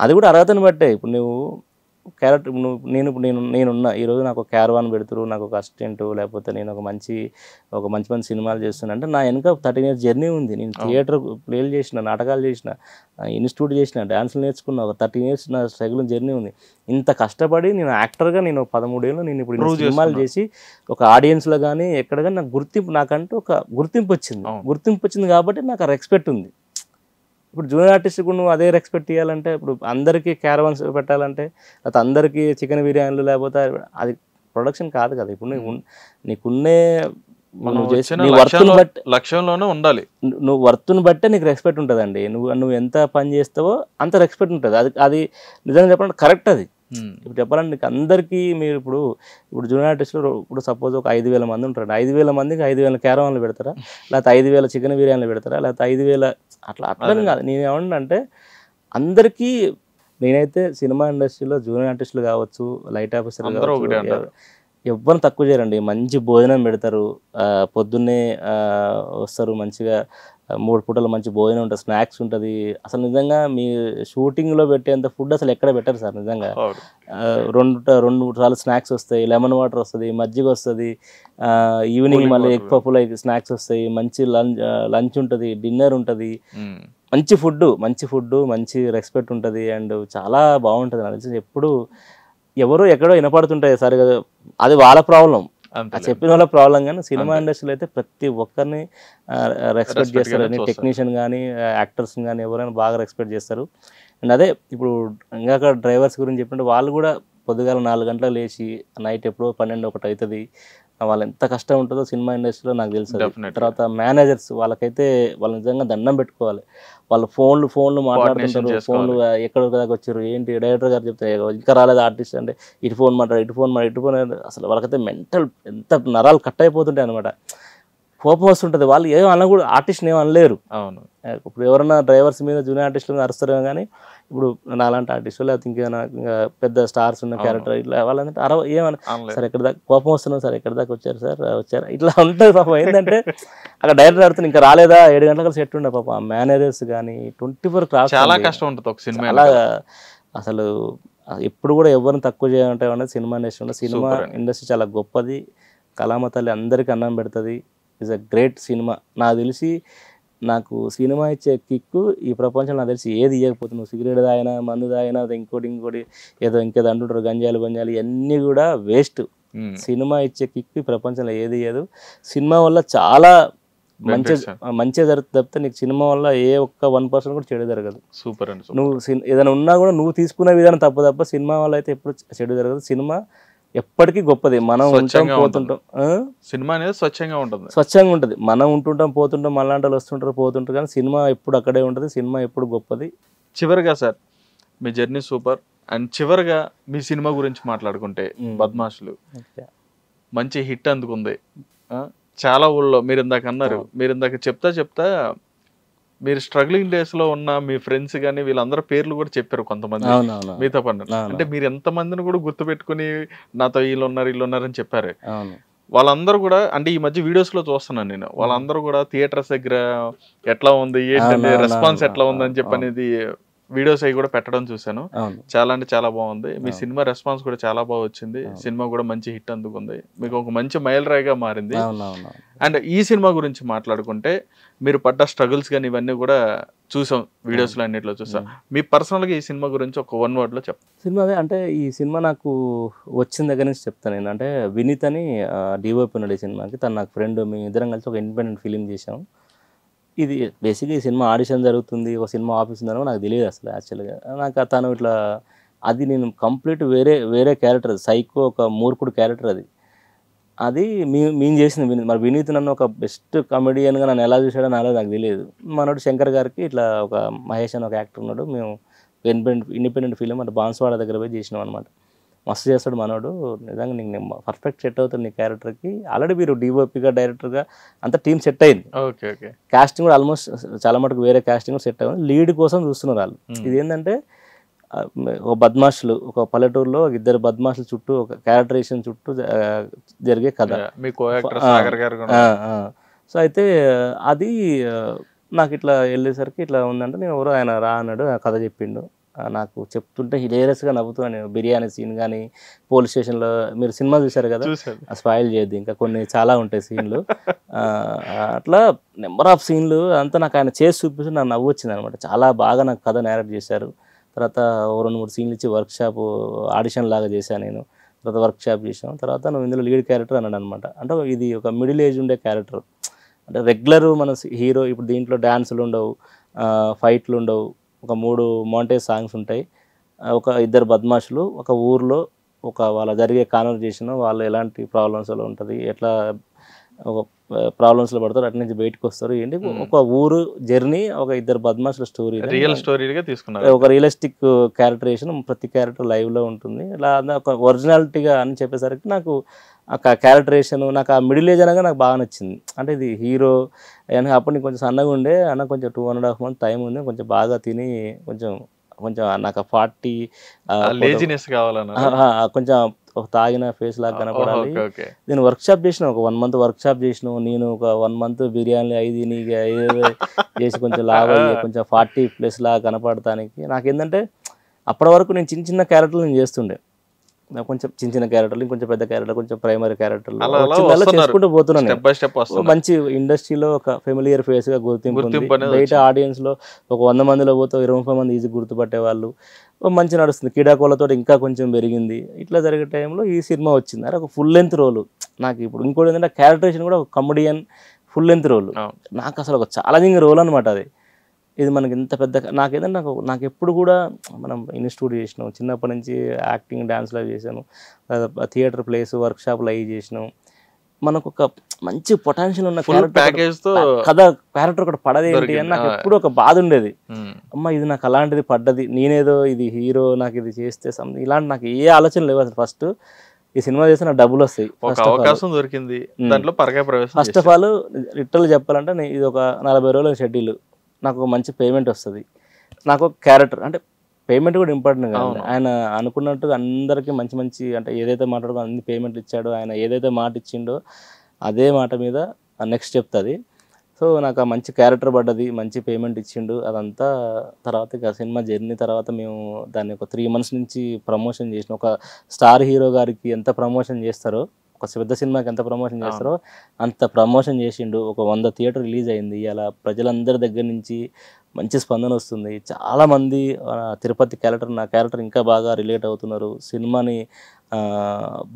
అది కూడా అర్హతను బట్టే. ఇప్పుడు నువ్వు క్యారెక్టర్, నేనున్నా ఈరోజు నాకు ఒక క్యారవాన్ పెడుతురు, నాకు ఒక అసిస్టెంట్, లేకపోతే నేను ఒక మంచి మంచి సినిమాలు చేస్తున్నా అంటే నా వెనక 13 years జర్నీ ఉంది. నేను థియేటర్ ప్లేలు చేసిన, నాటకాలు చేసిన, ఇన్స్టిట్యూట్ చేసిన, డాన్సులు నేర్చుకున్న, ఒక 13 years నా స్ట్రగుల్ జర్నీ ఉంది. ఇంత కష్టపడి నేను యాక్టర్గా నేను 13 ఏళ్ళు నేను ఇప్పుడు సినిమాలు చేసి ఒక ఆడియన్స్లో కానీ ఎక్కడ కానీ నాకు నాకంటూ ఒక గుర్తింపు వచ్చింది కాబట్టి నాకు ఆ రెస్పెక్ట్ ఉంది. ఇప్పుడు జూనియర్ ఆర్టిస్ట్కు నువ్వు అదే రెస్పెక్ట్ ఇవ్వాలంటే, ఇప్పుడు అందరికీ క్యారవాన్స్ పెట్టాలంటే, లేకపోతే అందరికీ చికెన్ బిర్యానీలు, లేకపోతే అది ప్రొడక్షన్ కాదు కదా. ఇప్పుడు నీకున్నే లక్ష్యంలోనే ఉండాలి, నువ్వు వర్త్ను బట్టే నీకు రెస్పెక్ట్ ఉంటుందండి. నువ్వు ఎంత పని చేస్తావో అంత రెస్పెక్ట్ ఉంటుంది. అది నిజంగా చెప్పాలంటే కరెక్ట్. అది ఇప్పుడు చెప్పాలంటే నీకు అందరికీ మీరు ఇప్పుడు జూనియర్ ఆర్టిస్టులు ఇప్పుడు సపోజ్ ఒక 5000 మంది ఉంటారు, 5000 మందికి 5000 క్యారవాన్లు పెడతారా, లేకపోతే 5000 చికెన్ బిర్యానీలు పెడతారా, లేకపోతే 5000 అట్లని కాదు. నేనేమన్నా అందరికీ, నేనైతే సినిమా ఇండస్ట్రీలో జూనియర్ ఆర్టిస్టులు కావచ్చు, లైట్ ఆఫీసర్ కావచ్చు, ఎవ్వరు తక్కువ చేయరండి. మంచి భోజనం పెడతారు, పొద్దున్నే వస్తారు, మంచిగా 3 పూటలు మంచి భోజనం ఉంటుంది, స్నాక్స్ ఉంటుంది. అసలు నిజంగా మీ షూటింగ్లో పెట్టేంత ఫుడ్ అసలు ఎక్కడ పెట్టరు సార్. నిజంగా 2-3 సార్లు స్నాక్స్ వస్తాయి, లెమన్ వాటర్ వస్తుంది, మజ్జిగ వస్తుంది, ఈవినింగ్ మళ్ళీ ఎగ్ పప్పులు స్నాక్స్ వస్తాయి, మంచి లంచ్ ఉంటుంది, డిన్నర్ ఉంటుంది, మంచి ఫుడ్, మంచి రెస్పెక్ట్ ఉంటుంది, అండ్ చాలా బాగుంటుంది. నాకు తెలిసి ఎప్పుడు ఎవరో ఎక్కడో వినపడుతుంటాయి సరిగా, అది వాళ్ళ ప్రాబ్లం, చెప్పిన వాళ్ళ ప్రాబ్లం. కానీ సినిమా ఇండస్ట్రీలో అయితే ప్రతి ఒక్కరిని రెస్పెక్ట్ చేస్తారు. టెక్నీషియన్ కానీ యాక్టర్స్ని కానీ ఎవరైనా బాగా రెస్పెక్ట్ చేస్తారు. అండ్ అదే ఇప్పుడు ఇంకా డ్రైవర్స్ గురించి చెప్పినట్టు వాళ్ళు కూడా పొద్దుగాల 4 గంటలకు లేచి నైట్ ఎప్పుడో 12-1 అవుతుంది. వాళ్ళు ఎంత కష్టం ఉంటుందో సినిమా ఇండస్ట్రీలో నాకు తెలుసు. తర్వాత మేనేజర్స్ వాళ్ళకైతే వాళ్ళు నిజంగా దండం పెట్టుకోవాలి. వాళ్ళు ఫోన్లు మాట్లాడుతుంటారు, ఫోన్లు ఎక్కడ దాకా వచ్చారు ఏంటి, డైరెక్టర్ గారు చెప్తారు ఇంకా రాలేదు ఆర్టిస్ట్ అంటే ఇటు ఫోన్ అసలు వాళ్ళకైతే మెంటల్ ఎంత నరాలు కట్ అయిపోతుంటాయి అనమాట. కోపం వస్తుంటుంది. వాళ్ళు ఏం అనకూడదు, ఆర్టిస్ట్ని ఏం అనలేరు. అవును, ఇప్పుడు ఎవరైనా డ్రైవర్స్ మీద జూనియర్ ఆర్టిస్టుల మీద అరుస్తారేమో, కానీ ఇప్పుడు నాలాంటి ఆర్టిస్టులు లేకపోతే ఇంకేమైనా పెద్ద స్టార్స్ ఉన్న క్యారెక్టర్ ఇట్లా వాళ్ళంటే ఏమన్నా సార్ ఎక్కడ దాకా కోపం వస్తున్నాం సార్, ఎక్కడ దాకా వచ్చారు సార్, వచ్చారా, ఇట్లా ఉంటుంది పాపం. ఏంటంటే అక్కడ డైరెక్టర్ అడుగుతుంది ఇంకా రాలేదా, 7 గంటలకు సెట్ ఉండే పాపం. మేనేజర్స్ కానీ 24 క్రాఫ్ట్ చాలా కష్టం ఉంటుంది ఒక సినిమా. అలా అసలు ఎప్పుడు కూడా ఎవరిని తక్కువ చేయాలంటే అనేది సినిమా ఇండస్ట్రీ. సినిమా ఇండస్ట్రీ చాలా గొప్పది. కళామ తల్లి అందరికీ అన్నం పెడుతుంది. It's a great cinema. నాకు తెలిసి నాకు సినిమా ఇచ్చే కిక్కు ఈ ప్రపంచంలో నాకు తెలిసి ఏది ఇవ్వకపోతే, నువ్వు సిగరెట్ తాగినా, మందు తాగినా, ఇంకోటి ఏదో ఇంకేదో అంటుంటారు, గంజాలు ఇవన్నీ కూడా వేస్ట్. సినిమా ఇచ్చే కిక్కు ఈ ప్రపంచంలో ఏది ఇవ్వదు. సినిమా వల్ల చాలా మంచిగా జరుగుతుంది తప్పితే నీకు సినిమా వల్ల ఏ ఒక్క 1% కూడా చెడు జరగదు. సూపర్ అండి. నువ్వు ఏదైనా ఉన్నా కూడా నువ్వు తీసుకునే విధానం తప్ప సినిమా వల్ల అయితే ఎప్పుడు చెడు జరగదు. సినిమా ఎప్పటికీ గొప్పది. మనం ఉంటాం పోతుంటాం, సినిమా అనేది స్వచ్ఛంగా ఉంటుంది. మనం ఉంటుంటాం పోతుంటాం, మళ్ళాంటి వాళ్ళు వస్తుంటారు పోతుంటారు, కానీ సినిమా ఎప్పుడు అక్కడే ఉంటుంది. సినిమా ఎప్పుడు గొప్పది. చివరిగా sir me journey super. And చివరిగా మీ సినిమా గురించి మాట్లాడుకుంటే, బద్మాషులు మంచి హిట్ అందుకుంది. చాలా ఊళ్ళో మీరు ఇందాక అన్నారు, మీరు ఇందాక చెప్తా మీరు స్ట్రగ్లింగ్ డేస్ లో ఉన్న మీ ఫ్రెండ్స్ కానీ వీళ్ళందరూ పేర్లు కూడా చెప్పారు కొంతమంది మీతో పన్ను. అంటే మీరు ఎంత మందిని కూడా గుర్తుపెట్టుకుని నాతో వీళ్ళు ఉన్నారు అని చెప్పారు. వాళ్ళందరూ కూడా అంటే ఈ మధ్య వీడియోస్ లో చూస్తున్నాను నేను, వాళ్ళందరూ కూడా థియేటర్స్ దగ్గర ఎట్లా ఉంది ఏంటంటే రెస్పాన్స్ ఎట్లా ఉంది అని చెప్పి అనేది వీడియోస్ అవి కూడా పెట్టడం చూసాను. చాలా అంటే చాలా బాగుంది. మీ సినిమా రెస్పాన్స్ కూడా చాలా బాగా వచ్చింది. సినిమా కూడా మంచి హిట్ అందుకుంది, మీకు ఒక మంచి మైలురాయిగా మారింది. అండ్ ఈ సినిమా గురించి మాట్లాడుకుంటే మీరు పడ్డ స్ట్రగుల్స్ కానీ ఇవన్నీ కూడా చూసాం, వీడియోస్ లో అన్నిట్లో చూసాం. మీ పర్సనల్ గా ఈ సినిమా గురించి ఒక 1 word లో చెప్పండి. సినిమా అంటే ఈ సినిమా నాకు వచ్చిన దగ్గర నుంచి చెప్తాను నేను. అంటే వినీత్ అని డిఓపి ఉన్నాడు ఈ సినిమాకి, తను నాకు ఫ్రెండ్. మేము ఇద్దరం కలిసి ఒక ఇండిపెండెంట్ ఫిలిం చేసాం. ఇది బేసిక్గా ఈ సినిమా ఆడిషన్ జరుగుతుంది, ఒక సినిమా ఆఫీస్ ఉందని నాకు తెలియదు అసలు. యాక్చువల్గా నాకు తను ఇట్లా అది నేను కంప్లీట్ వేరే క్యారెక్టర్, సైకో ఒక మూర్ఖుడు క్యారెక్టర్ అది మేము చేసింది వినీత్. మరి వినీత్ నన్ను ఒక బెస్ట్ కమెడియన్గా నన్ను ఎలా చూసాడో నాకు తెలియదు. మనోడు శంకర్ గారికి ఇట్లా ఒక మహేష్ అని ఒక యాక్టర్ ఉన్నాడు, మేము ఇండిపెండెంట్ ఫిలిం అంటే బాన్స్వాడ దగ్గర పోయి చేసినాం అనమాట. మస్తు చేస్తాడు మనోడు, నిజంగా నీకు పర్ఫెక్ట్ సెట్ అవుతుంది నీ క్యారెక్టర్కి. ఆల్రెడీ మీరు డిఓపిగా డైరెక్టర్గా అంతా టీం సెట్ అయింది. కాస్టింగ్ కూడా ఆల్మోస్ట్ చాలా మటుకు వేరే కాస్టింగ్ కూడా సెట్ అయింది. లీడ్ కోసం చూస్తున్నారు వాళ్ళు. ఇది ఏంటంటే ఒక బద్మాషులు, ఒక పల్లెటూరులో 2 బద్మాషుల చుట్టూ ఒక క్యారెక్టరేషన్ చుట్టూ జరిగే కథ. సో అయితే అది నాకు ఇట్లా వెళ్ళేసరికి ఇట్లా ఉందంటే నేను ఎవరో ఆయన రా అన్నాడు, ఆ కథ చెప్పిండు. నాకు చెప్తుంటే హిలేరియస్గా నవ్వుతున్నాను. బిర్యానీ సీన్ కానీ, పోలీస్ స్టేషన్లో మీరు సినిమా చూశారు కదా, స్పాయిల్ చేయొద్దు, ఇంకా కొన్ని చాలా ఉంటాయి సీన్లు. అట్లా నెంబర్ ఆఫ్ సీన్లు అంతా నాకు ఆయన చేసి చూపిస్తూ నాకు నవ్వు వచ్చింది అనమాట. చాలా బాగా నాకు కథ నేరేట్ చేశారు. తర్వాత 2-3 సీన్లు ఇచ్చి వర్క్షాప్ ఆడిషన్ లాగా చేశాను నేను. తర్వాత వర్క్షాప్ చేసాం. తర్వాత నువ్వు ఇందులో లీడ్ క్యారెక్టర్ అన్నాడు అనమాట. అంటే ఇది ఒక మిడిల్ ఏజ్ ఉండే క్యారెక్టర్. అంటే రెగ్యులర్ మన హీరో ఇప్పుడు దీంట్లో డ్యాన్సులు ఉండవు, ఫైట్లు ఉండవు, ఒక 3 మౌంటేజ్ సాంగ్స్ ఉంటాయి. ఒక 2 బద్మాషులు ఒక ఊర్లో ఒక వాళ్ళ జరిగే కాన్వర్జేషన్, వాళ్ళు ఎలాంటి ప్రాబ్లమ్స్లో ఉంటుంది, ఎట్లా ఒక ప్రాబ్లమ్స్లో పడతారు, అటు నుంచి బయటకు వస్తారు, ఏంటి ఒక ఊరు జర్నీ, ఒక 2 బద్మాషుల స్టోరీ, రియల్ స్టోరీగా తీసుకున్నారు. ఒక రియలిస్టిక్ క్యారెక్టరేషన్, ప్రతి క్యారెక్టర్ లైవ్లో ఉంటుంది. ఇలా ఒక ఒరిజినాలిటీగా అని చెప్పేసరికి నాకు ఆ క్యారెక్టరేషన్, నాకు ఆ మిడిల్ ఏజ్ అనగా నాకు బాగా నచ్చింది. అంటే ఇది హీరో అప్పుడు నీకు కొంచెం సన్నగా ఉండే అన్న, కొంచెం 2.5 months టైం ఉంది, కొంచెం బాగా తిని కొంచెం నాకు 40 లేజినెస్ కావాలన్నా కొంచెం ఒక తాగిన ఫేస్ లాగా కనపడాలి. నేను వర్క్షాప్ చేసిన, ఒక 1 month వర్క్షాప్ చేసిన. నేను ఒక 1 month బిర్యానీ 5 చేసి కొంచెం లావ్ అయ్యి కొంచెం 40+ లాగా కనపడటానికి నాకేంటంటే అప్పటి వరకు నేను చిన్న క్యారెక్టర్లు నేను చేస్తుండే. కొంచెం చిన్న క్యారెక్టర్లు, కొంచెం పెద్ద క్యారెక్టర్, కొంచెం ప్రైమరీ క్యారెక్టర్లు చేసుకుంటూ పోతున్నాను. మంచి ఇండస్ట్రీలో ఒక ఫెమిలియర్ ఫేస్ గా గుర్తింపు. బయట ఆడియన్స్ లో ఒక 100 మందిలో పోతే 25 మంది ఈజీ గుర్తుపట్టేవాళ్ళు. మంచి నడుస్తుంది. క్రీడాకోలతో ఇంకా కొంచెం పెరిగింది. ఇట్లా జరిగే టైంలో ఈ సినిమా వచ్చింది. అరే ఒక ఫుల్ లెంత్ రోల్ నాకు. ఇప్పుడు ఇంకోటి ఏంటంటే క్యారెక్టరేషన్ కూడా ఒక కమెడియన్ ఫుల్ లెంత్ రోల్. నాకు అసలు ఒక ఛాలెంజింగ్ రోల్ అనమాట అది. ఇది మనకి ఎంత పెద్ద నాకేదంటే నాకు ఎప్పుడు కూడా మనం ఇన్స్టిట్యూట్ చేసినాం, చిన్నప్పటి నుంచి యాక్టింగ్ డ్యాన్స్లో చేశాను, థియేటర్ ప్లేస్ వర్క్షాప్లు అవి చేసినాం. మనకు ఒక మంచి పొటెన్షియల్ ఉన్న క్యారెక్టర్ ఒకటి పడదేంటి అని నాకు ఎప్పుడు ఒక బాధ ఉండేది. అమ్మ ఇది నాకు అలాంటిది పడ్డది, నేనేదో ఇది హీరో, నాకు ఇది చేస్తే సంథింగ్ ఇలాంటి నాకు ఏ ఆలోచన లేవు అసలు. ఫస్ట్ ఈ సినిమా చేస్తే నాకు డబ్బులు వస్తాయి, అవకాశం దొరికింది, ఫస్ట్ ఆఫ్ ఆల్ లిటరల్ చెప్పాలంటే ఇది ఒక 40 రోజుల షెడ్యూల్, నాకు ఒక మంచి పేమెంట్ వస్తుంది, నాకు ఒక క్యారెక్టర్ అంటే పేమెంట్ కూడా ఇంపార్టెంట్ కాదు. ఆయన అనుకున్నట్టుగా అందరికీ మంచి అంటే ఏదైతే మాట్లాడుకో అన్ని పేమెంట్లు ఇచ్చాడో, ఆయన ఏదైతే మాట ఇచ్చిండో అదే మాట మీద నెక్స్ట్ చెప్తుంది. సో నాకు ఆ మంచి క్యారెక్టర్ పడ్డది, మంచి పేమెంట్ ఇచ్చిండు అదంతా. తర్వాత ఇక సినిమా జర్నీ తర్వాత మేము దాన్ని ఒక 3 months నుంచి ప్రమోషన్ చేసిన. ఒక స్టార్ హీరో గారికి ఎంత ప్రమోషన్ చేస్తారో, ఒక పెద్ద సినిమాకి ఎంత ప్రమోషన్ చేస్తారో అంత ప్రమోషన్ చేసిండు. ఒక 100 థియేటర్ రిలీజ్ అయింది. అలా ప్రజలందరి దగ్గర నుంచి మంచి స్పందన వస్తుంది. చాలామంది తిరుపతి క్యారెక్టర్, నా క్యారెక్టర్ ఇంకా బాగా రిలేట్ అవుతున్నారు, సినిమాని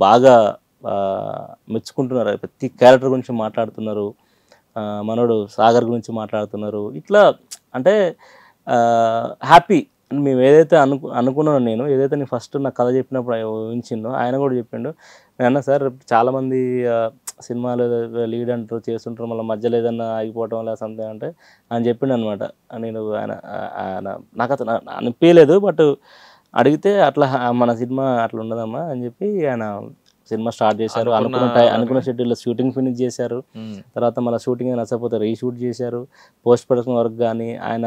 బాగా మెచ్చుకుంటున్నారు, ప్రతి క్యారెక్టర్ గురించి మాట్లాడుతున్నారు, మనోడు సాగర్ గురించి మాట్లాడుతున్నారు. ఇట్లా అంటే హ్యాపీ. మేము ఏదైతే అనుకున్నానో, నేను ఏదైతే నేను ఫస్ట్ నాకు కథ చెప్పినప్పుడు ఊహించిందో ఆయన కూడా చెప్పిండు. నేను అన్నా సార్ చాలామంది సినిమాలు లీడ్ అంటారు చేస్తుంటారు, మళ్ళీ మధ్యలో ఏదన్నా ఆగిపోవటం వల్ల సంథింగ్ అంటే ఆయన చెప్పిండు అనమాట. నేను ఆయన నాకు అతను అనిపించలేదు, బట్ అడిగితే అట్లా మన సినిమా అట్లా ఉండదమ్మా అని చెప్పి ఆయన సినిమా స్టార్ట్ చేశారు. అనుకున్న షెడ్యూల్లో షూటింగ్ ఫినిష్ చేశారు. తర్వాత మళ్ళీ షూటింగ్ నచ్చకపోతే రీషూట్ చేశారు. పోస్ట్ ప్రొడక్షన్ వర్క్ కానీ ఆయన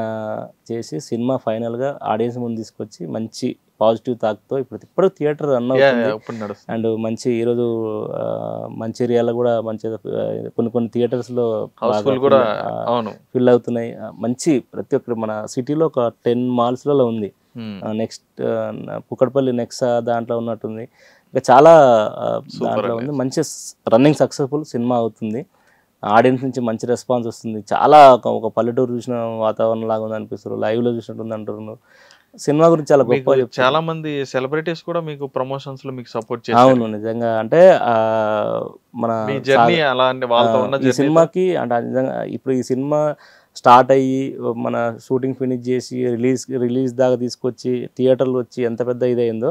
చేసి సినిమా ఫైనల్గా ఆడియన్స్ ముందు తీసుకొచ్చి మంచి పాజిటివ్ థాట్తో ఇప్పుడు థియేటర్ రన్ అవుతుంది. అండ్ మంచి ఈరోజు మంచిర్యాల కూడా మంచిగా కొన్ని థియేటర్స్లో ఫిల్ అవుతున్నాయి. మంచి ప్రతి ఒక్కరు మన సిటీలో ఒక 10 malls ఉంది. నెక్స్ట్ కుకట్పల్లి నెక్స్ట్ దాంట్లో ఉన్నట్టుంది, ఇంకా చాలా దాంట్లో ఉంది. మంచి రన్నింగ్ సక్సెస్ఫుల్ సినిమా అవుతుంది. ఆడియన్స్ నుంచి మంచి రెస్పాన్స్ వస్తుంది. చాలా ఒక పల్లెటూరు చూసిన వాతావరణం లాగా ఉంది అనిపిస్తారు, లైవ్లో చూసినట్టుంది అంటున్నారు. సినిమా గురించి చాలా గొప్ప. చాలా మంది సెలబ్రిటీస్ కూడా మీకు ప్రమోషన్స్ లో మీకు సపోర్ట్ చేస్తారు. అవును, నిజంగా. అంటే మన ఈ సినిమాకి అంటే నిజంగా ఇప్పుడు ఈ సినిమా స్టార్ట్ అయ్యి మన షూటింగ్ ఫినిష్ చేసి రిలీజ్ దాకా తీసుకొచ్చి థియేటర్లు వచ్చి ఎంత పెద్ద ఇదైందో,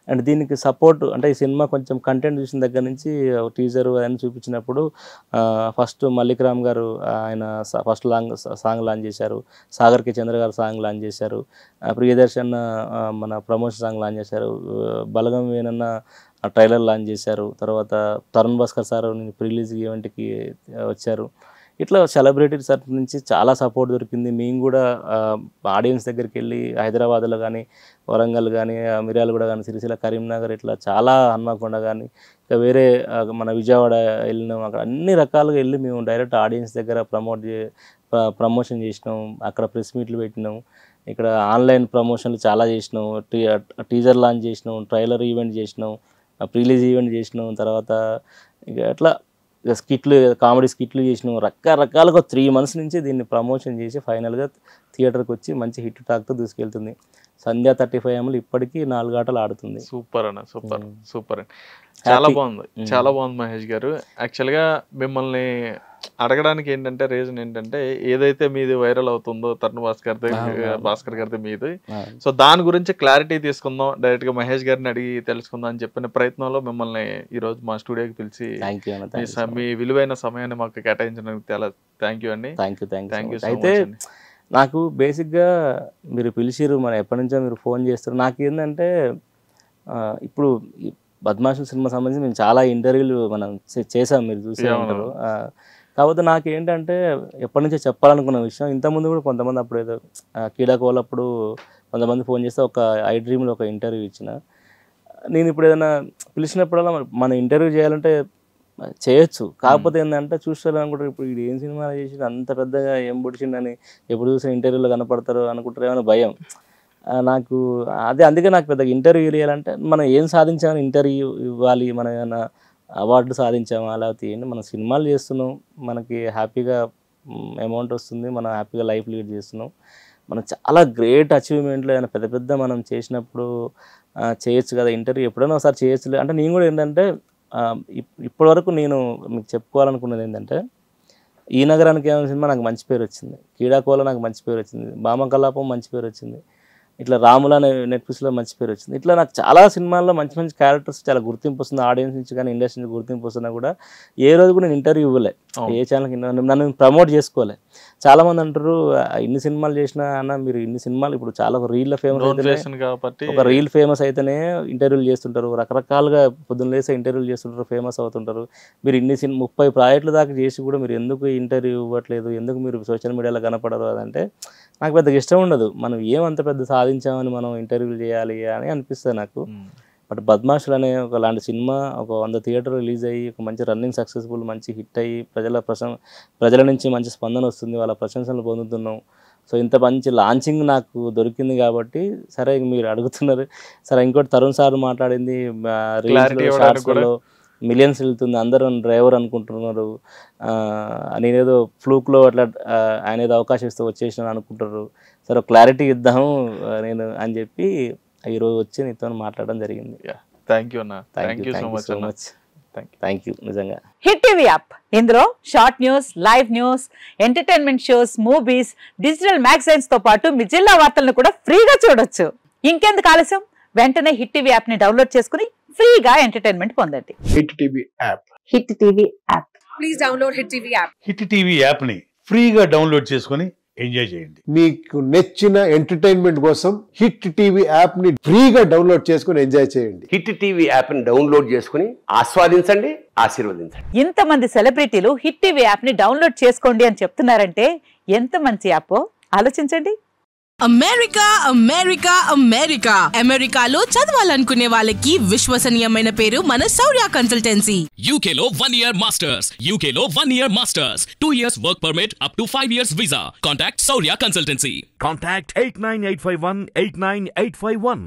అండ్ దీనికి సపోర్ట్ అంటే ఈ సినిమా కొంచెం కంటెంట్ చూసిన దగ్గర నుంచి టీజర్ అని చూపించినప్పుడు ఫస్ట్ మల్లిక్ రామ్ గారు ఆయన ఫస్ట్ సాంగ్ లాంచ్ చేశారు, సాగర్ కే చంద్ర గారు సాంగ్ లాంచ్ చేశారు, ప్రియదర్శన్ మన ప్రమోషన్ సాంగ్ లాంచ్ చేశారు, బలగం వేనన్న ట్రైలర్ లాంచ్ చేశారు, తర్వాత తరుణ్ భాస్కర్ సార్ ప్రిలీజ్ ఈవెంట్కి వచ్చారు. ఇట్లా సెలబ్రిటీస్ తరఫు నుంచి చాలా సపోర్ట్ దొరికింది. మేము కూడా ఆడియన్స్ దగ్గరికి వెళ్ళి హైదరాబాద్లో కానీ, వరంగల్ కానీ, మిర్యాలగూడ కానీ, సిరిసిల్ల, కరీంనగర్, ఇట్లా చాలా హన్మకొండ కానీ, ఇంకా వేరే మన విజయవాడ వెళ్ళినాం. అక్కడ అన్ని రకాలుగా వెళ్ళి మేము డైరెక్ట్ ఆడియన్స్ దగ్గర ప్రమోషన్ చేసినాం. అక్కడ ప్రెస్ మీట్లు పెట్టినాం. ఇక్కడ ఆన్లైన్ ప్రమోషన్లు చాలా చేసినాం. టీజర్ లాంచ్ చేసినాం, ట్రైలర్ ఈవెంట్ చేసినాం, ప్రీలీజ్ ఈవెంట్ చేసినాం. తర్వాత ఇక అట్లా స్కిట్లు, కామెడీ స్కిట్లు చేసినాం. రకరకాలుగా 3 months నుంచి దీన్ని ప్రమోషన్ చేసి ఫైనల్గా థియేటర్కి వచ్చి మంచి హిట్ టాక్తో దూసుకెళ్తుంది. సంధ్యా 35 ఇప్పటికీ 4 ఆటలు ఆడుతుంది. సూపర్ అన్న, సూపర్ చాలా బాగుంది, చాలా బాగుంది మహేష్ గారు. యాక్చువల్గా మిమ్మల్ని అడగడానికి ఏంటంటే రీజన్ ఏంటంటే ఏదైతే మీది వైరల్ అవుతుందో తరుణ్ భాస్కర్ గారిది మీది, సో దాని గురించి క్లారిటీ తీసుకుందాం, డైరెక్ట్ గా మహేష్ గారిని అడిగి తెలుసుకుందాం అని చెప్పిన ప్రయత్నంలో మిమ్మల్ని ఈ రోజు మా స్టూడియోకి పిలిచి మీ విలువైన సమయాన్ని మాకు కేటాయించడానికి చాలా థ్యాంక్ యూ అండి. Thank you. అయితే నాకు బేసిక్గా మీరు పిలిచిరు, మనం ఎప్పటి నుంచో మీరు ఫోన్ చేస్తారు. నాకు ఏంటంటే ఇప్పుడు బద్మాషుల సినిమా సంబంధించి మేము చాలా ఇంటర్వ్యూలు మనం చేసాం, మీరు చూసే ఉంటారు. కాకపోతే నాకు ఏంటంటే ఎప్పటి నుంచో చెప్పాలనుకున్న విషయం, ఇంతకుముందు కూడా కొంతమంది అప్పుడు ఏదో క్రీడాకోలప్పుడు కొంతమంది ఫోన్ చేస్తే ఒక ఐ డ్రీమ్లో ఒక ఇంటర్వ్యూ ఇచ్చిన. నేను ఇప్పుడు ఏదైనా పిలిచినప్పుడల్లా మన ఇంటర్వ్యూ చేయాలంటే చేయొచ్చు, కాకపోతే ఏంటంటే చూస్తారు అనుకుంటారు ఇప్పుడు ఇది ఏం సినిమా చేసి అంత పెద్దగా ఏం పొడిచిండని ఎప్పుడు చూసిన ఇంటర్వ్యూలో కనపడతారు అనుకుంటారు, ఏమైనా భయం నాకు. అందుకే నాకు పెద్దగా ఇంటర్వ్యూ చేయాలంటే మనం ఏం సాధించామని ఇంటర్వ్యూ ఇవ్వాలి, మనం ఏమైనా అవార్డు సాధించామా లేకపోతే ఏంటి, మనం సినిమాలు చేస్తున్నాం, మనకి హ్యాపీగా అమౌంట్ వస్తుంది, మనం హ్యాపీగా లైఫ్ లీడ్ చేస్తున్నాం. మనం చాలా గ్రేట్ అచీవ్మెంట్లు ఏమైనా పెద్ద మనం చేసినప్పుడు చేయొచ్చు కదా ఇంటర్వ్యూ, ఎప్పుడైనా ఒకసారి చేయొచ్చు. అంటే నేను కూడా ఏంటంటే ఇప్పటివరకు నేను మీకు చెప్పుకోవాలనుకున్నది ఏంటంటే ఈ నగరానికి ఏమైనా సినిమా నాకు మంచి పేరు వచ్చింది, క్రీడాకోల నాకు మంచి పేరు వచ్చింది, భామ కలాపం మంచి పేరు వచ్చింది, ఇట్లా రాముల అనే నెట్ఫ్లిక్స్లో మంచి పేరు వచ్చింది. ఇట్లా నాకు చాలా సినిమాల్లో మంచి మంచి క్యారెక్టర్స్ చాలా గుర్తింపు వస్తుంది, ఆడియన్స్ నుంచి కానీ ఇండస్ట్రీ నుంచి గుర్తింపు వస్తున్నా కూడా ఏ రోజు కూడా నేను ఇంటర్వ్యూ ఇవ్వలే, ఏ ఛానల్కి నన్ను ప్రమోట్ చేసుకోలే. చాలామంది అంటారు ఇన్ని సినిమాలు చేసినా అన్న మీరు ఇన్ని సినిమాలు ఇప్పుడు చాలా రీల్లో ఫేమస్ అయితేనే, ఒక రీల్ ఫేమస్ అయితేనే ఇంటర్వ్యూలు చేస్తుంటారు, రకరకాలుగా పొద్దున్న లేసే ఇంటర్వ్యూలు చేస్తుంటారు, ఫేమస్ అవుతుంటారు. మీరు ఇన్ని 30 ప్రాజెక్టుల దాకా చేసి కూడా మీరు ఎందుకు ఇంటర్వ్యూ ఇవ్వట్లేదు, ఎందుకు మీరు సోషల్ మీడియాలో కనపడరు అదంటే నాకు పెద్దగా ఇష్టం ఉండదు. మనం ఏమంత పెద్ద సాధించామని మనం ఇంటర్వ్యూలు చేయాలి అని అనిపిస్తుంది నాకు. బట్ బద్మాషులు అనే ఒక లాంటి సినిమా ఒక 100 థియేటర్ రిలీజ్ అయ్యి ఒక మంచి రన్నింగ్ సక్సెస్ఫుల్ మంచి హిట్ అయ్యి ప్రజల నుంచి మంచి స్పందన వస్తుంది, వాళ్ళ ప్రశంసలు పొందుతున్నాం. సో ఇంత మంచి లాంచింగ్ నాకు దొరికింది కాబట్టి సరే మీరు అడుగుతున్నారు. సరే ఇంకోటి తరుణ్ సార్ మాట్లాడింది షార్ట్స్లో మిలియన్స్ వెళ్తుంది, అందరూ డ్రైవర్ అనుకుంటున్నారు, నేనేదో ఫ్లూక్లో అట్లా ఆయన ఏదో అవకాశం ఇస్తే వచ్చేసినాను అనుకుంటారు. సరే క్లారిటీ ఇద్దాము నేను అని చెప్పి ఈరోజు వచ్చి నీతో మాట్లాడడం జరిగింది. థ్యాంక్ యూ అన్న, thank you so much. Thank you నిజంగా. హిట్ టీవీ యాప్, ఇందులో short news, live news, entertainment shows, movies, digital magazines తో పాటు మీ జిల్లా వార్తలను కూడా ఫ్రీగా చూడొచ్చు. ఇంకెందుకు ఆలస్యం, వెంటనే హిట్ టీవీ యాప్ ని డౌన్లోడ్ చేసుకుని ఫ్రీగా ఎంటర్టైన్మెంట్ పొందండి. Hit TV app, hit TV app, please download hit TV app. Hit TV app ని ఫ్రీగా డౌన్లోడ్ చేసుకుని ఎంజాయ్ చేయండి. మీకు నచ్చిన ఎంటర్టైన్మెంట్ కోసం హిట్ టీవీ యాప్ ని ఫ్రీగా డౌన్లోడ్ చేసుకుని ఎంజాయ్ చేయండి. హిట్ టీవీ యాప్ ని డౌన్లోడ్ చేసుకుని ఆస్వాదించండి, ఆశీర్వదించండి. ఇంతమంది సెలబ్రిటీలు హిట్ టీవీ యాప్ ని డౌన్లోడ్ చేసుకోండి అని చెప్తున్నారంటే ఎంత మంచి యాప్ ఆలోచించండి. అమెరికా అమెరికా అమెరికా అమెరికాలో చదవాలనుకునే వాళ్ళకి విశ్వసనీయమైన పేరు మన శౌర్య కన్సల్టెన్సీ. UK లో 1 year masters, UK లో 1 year masters, 2 years work permit up to 5 years visa. Contact Saurya Consultancy. Contact 89851 89851.